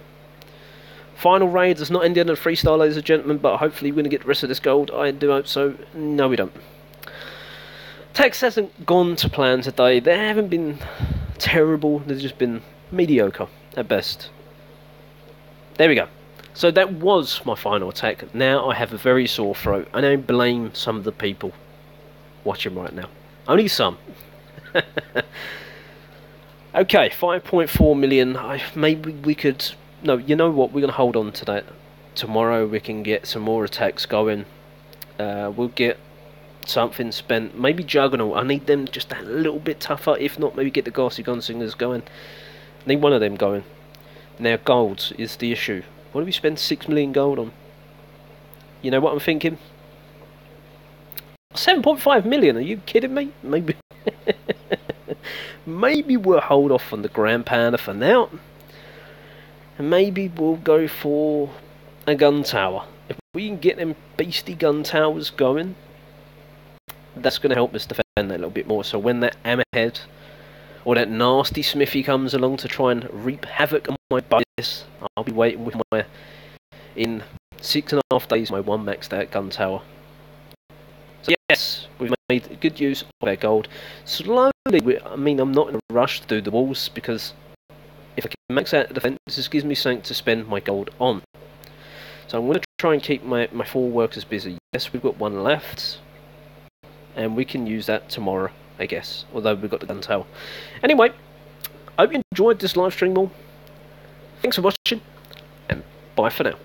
Final raid does not end in a 3-star, ladies and gentlemen, but hopefully we're going to get the rest of this gold. I do hope so. No, we don't. Text hasn't gone to plan today. They haven't been terrible. They've just been mediocre at best. There we go. So that was my final attack. Now I have a very sore throat, and I blame some of the people watching right now. Only some. Okay, 5.4 million. Maybe we could... No, you know what? We're going to hold on to that. Tomorrow we can get some more attacks going. We'll get something spent. Maybe Juggernaut. I need them just a little bit tougher. If not, maybe get the Gassy Gunslingers going. I need one of them going. Now, gold is the issue. What do we spend 6 million gold on? You know what I'm thinking? 7.5 million. Are you kidding me? Maybe. Maybe we'll hold off on the Grand Panda for now. And maybe we'll go for a gun tower. If we can get them beastie gun towers going, that's going to help us defend that a little bit more. So when that hammerhead or that nasty smithy comes along to try and reap havoc on my base, I'll be waiting with my... In 6.5 days, my 1 maxed out gun tower. So yes, we've made good use of our gold. Slowly, I mean, I'm not in a rush to do the walls, because if I can max out the defense, this gives me something to spend my gold on. So I'm going to try and keep my 4 workers busy. Yes, we've got 1 left, and we can use that tomorrow, I guess, although we've got the gun tower. Anyway, I hope you enjoyed this live stream all. Thanks for watching, and bye for now.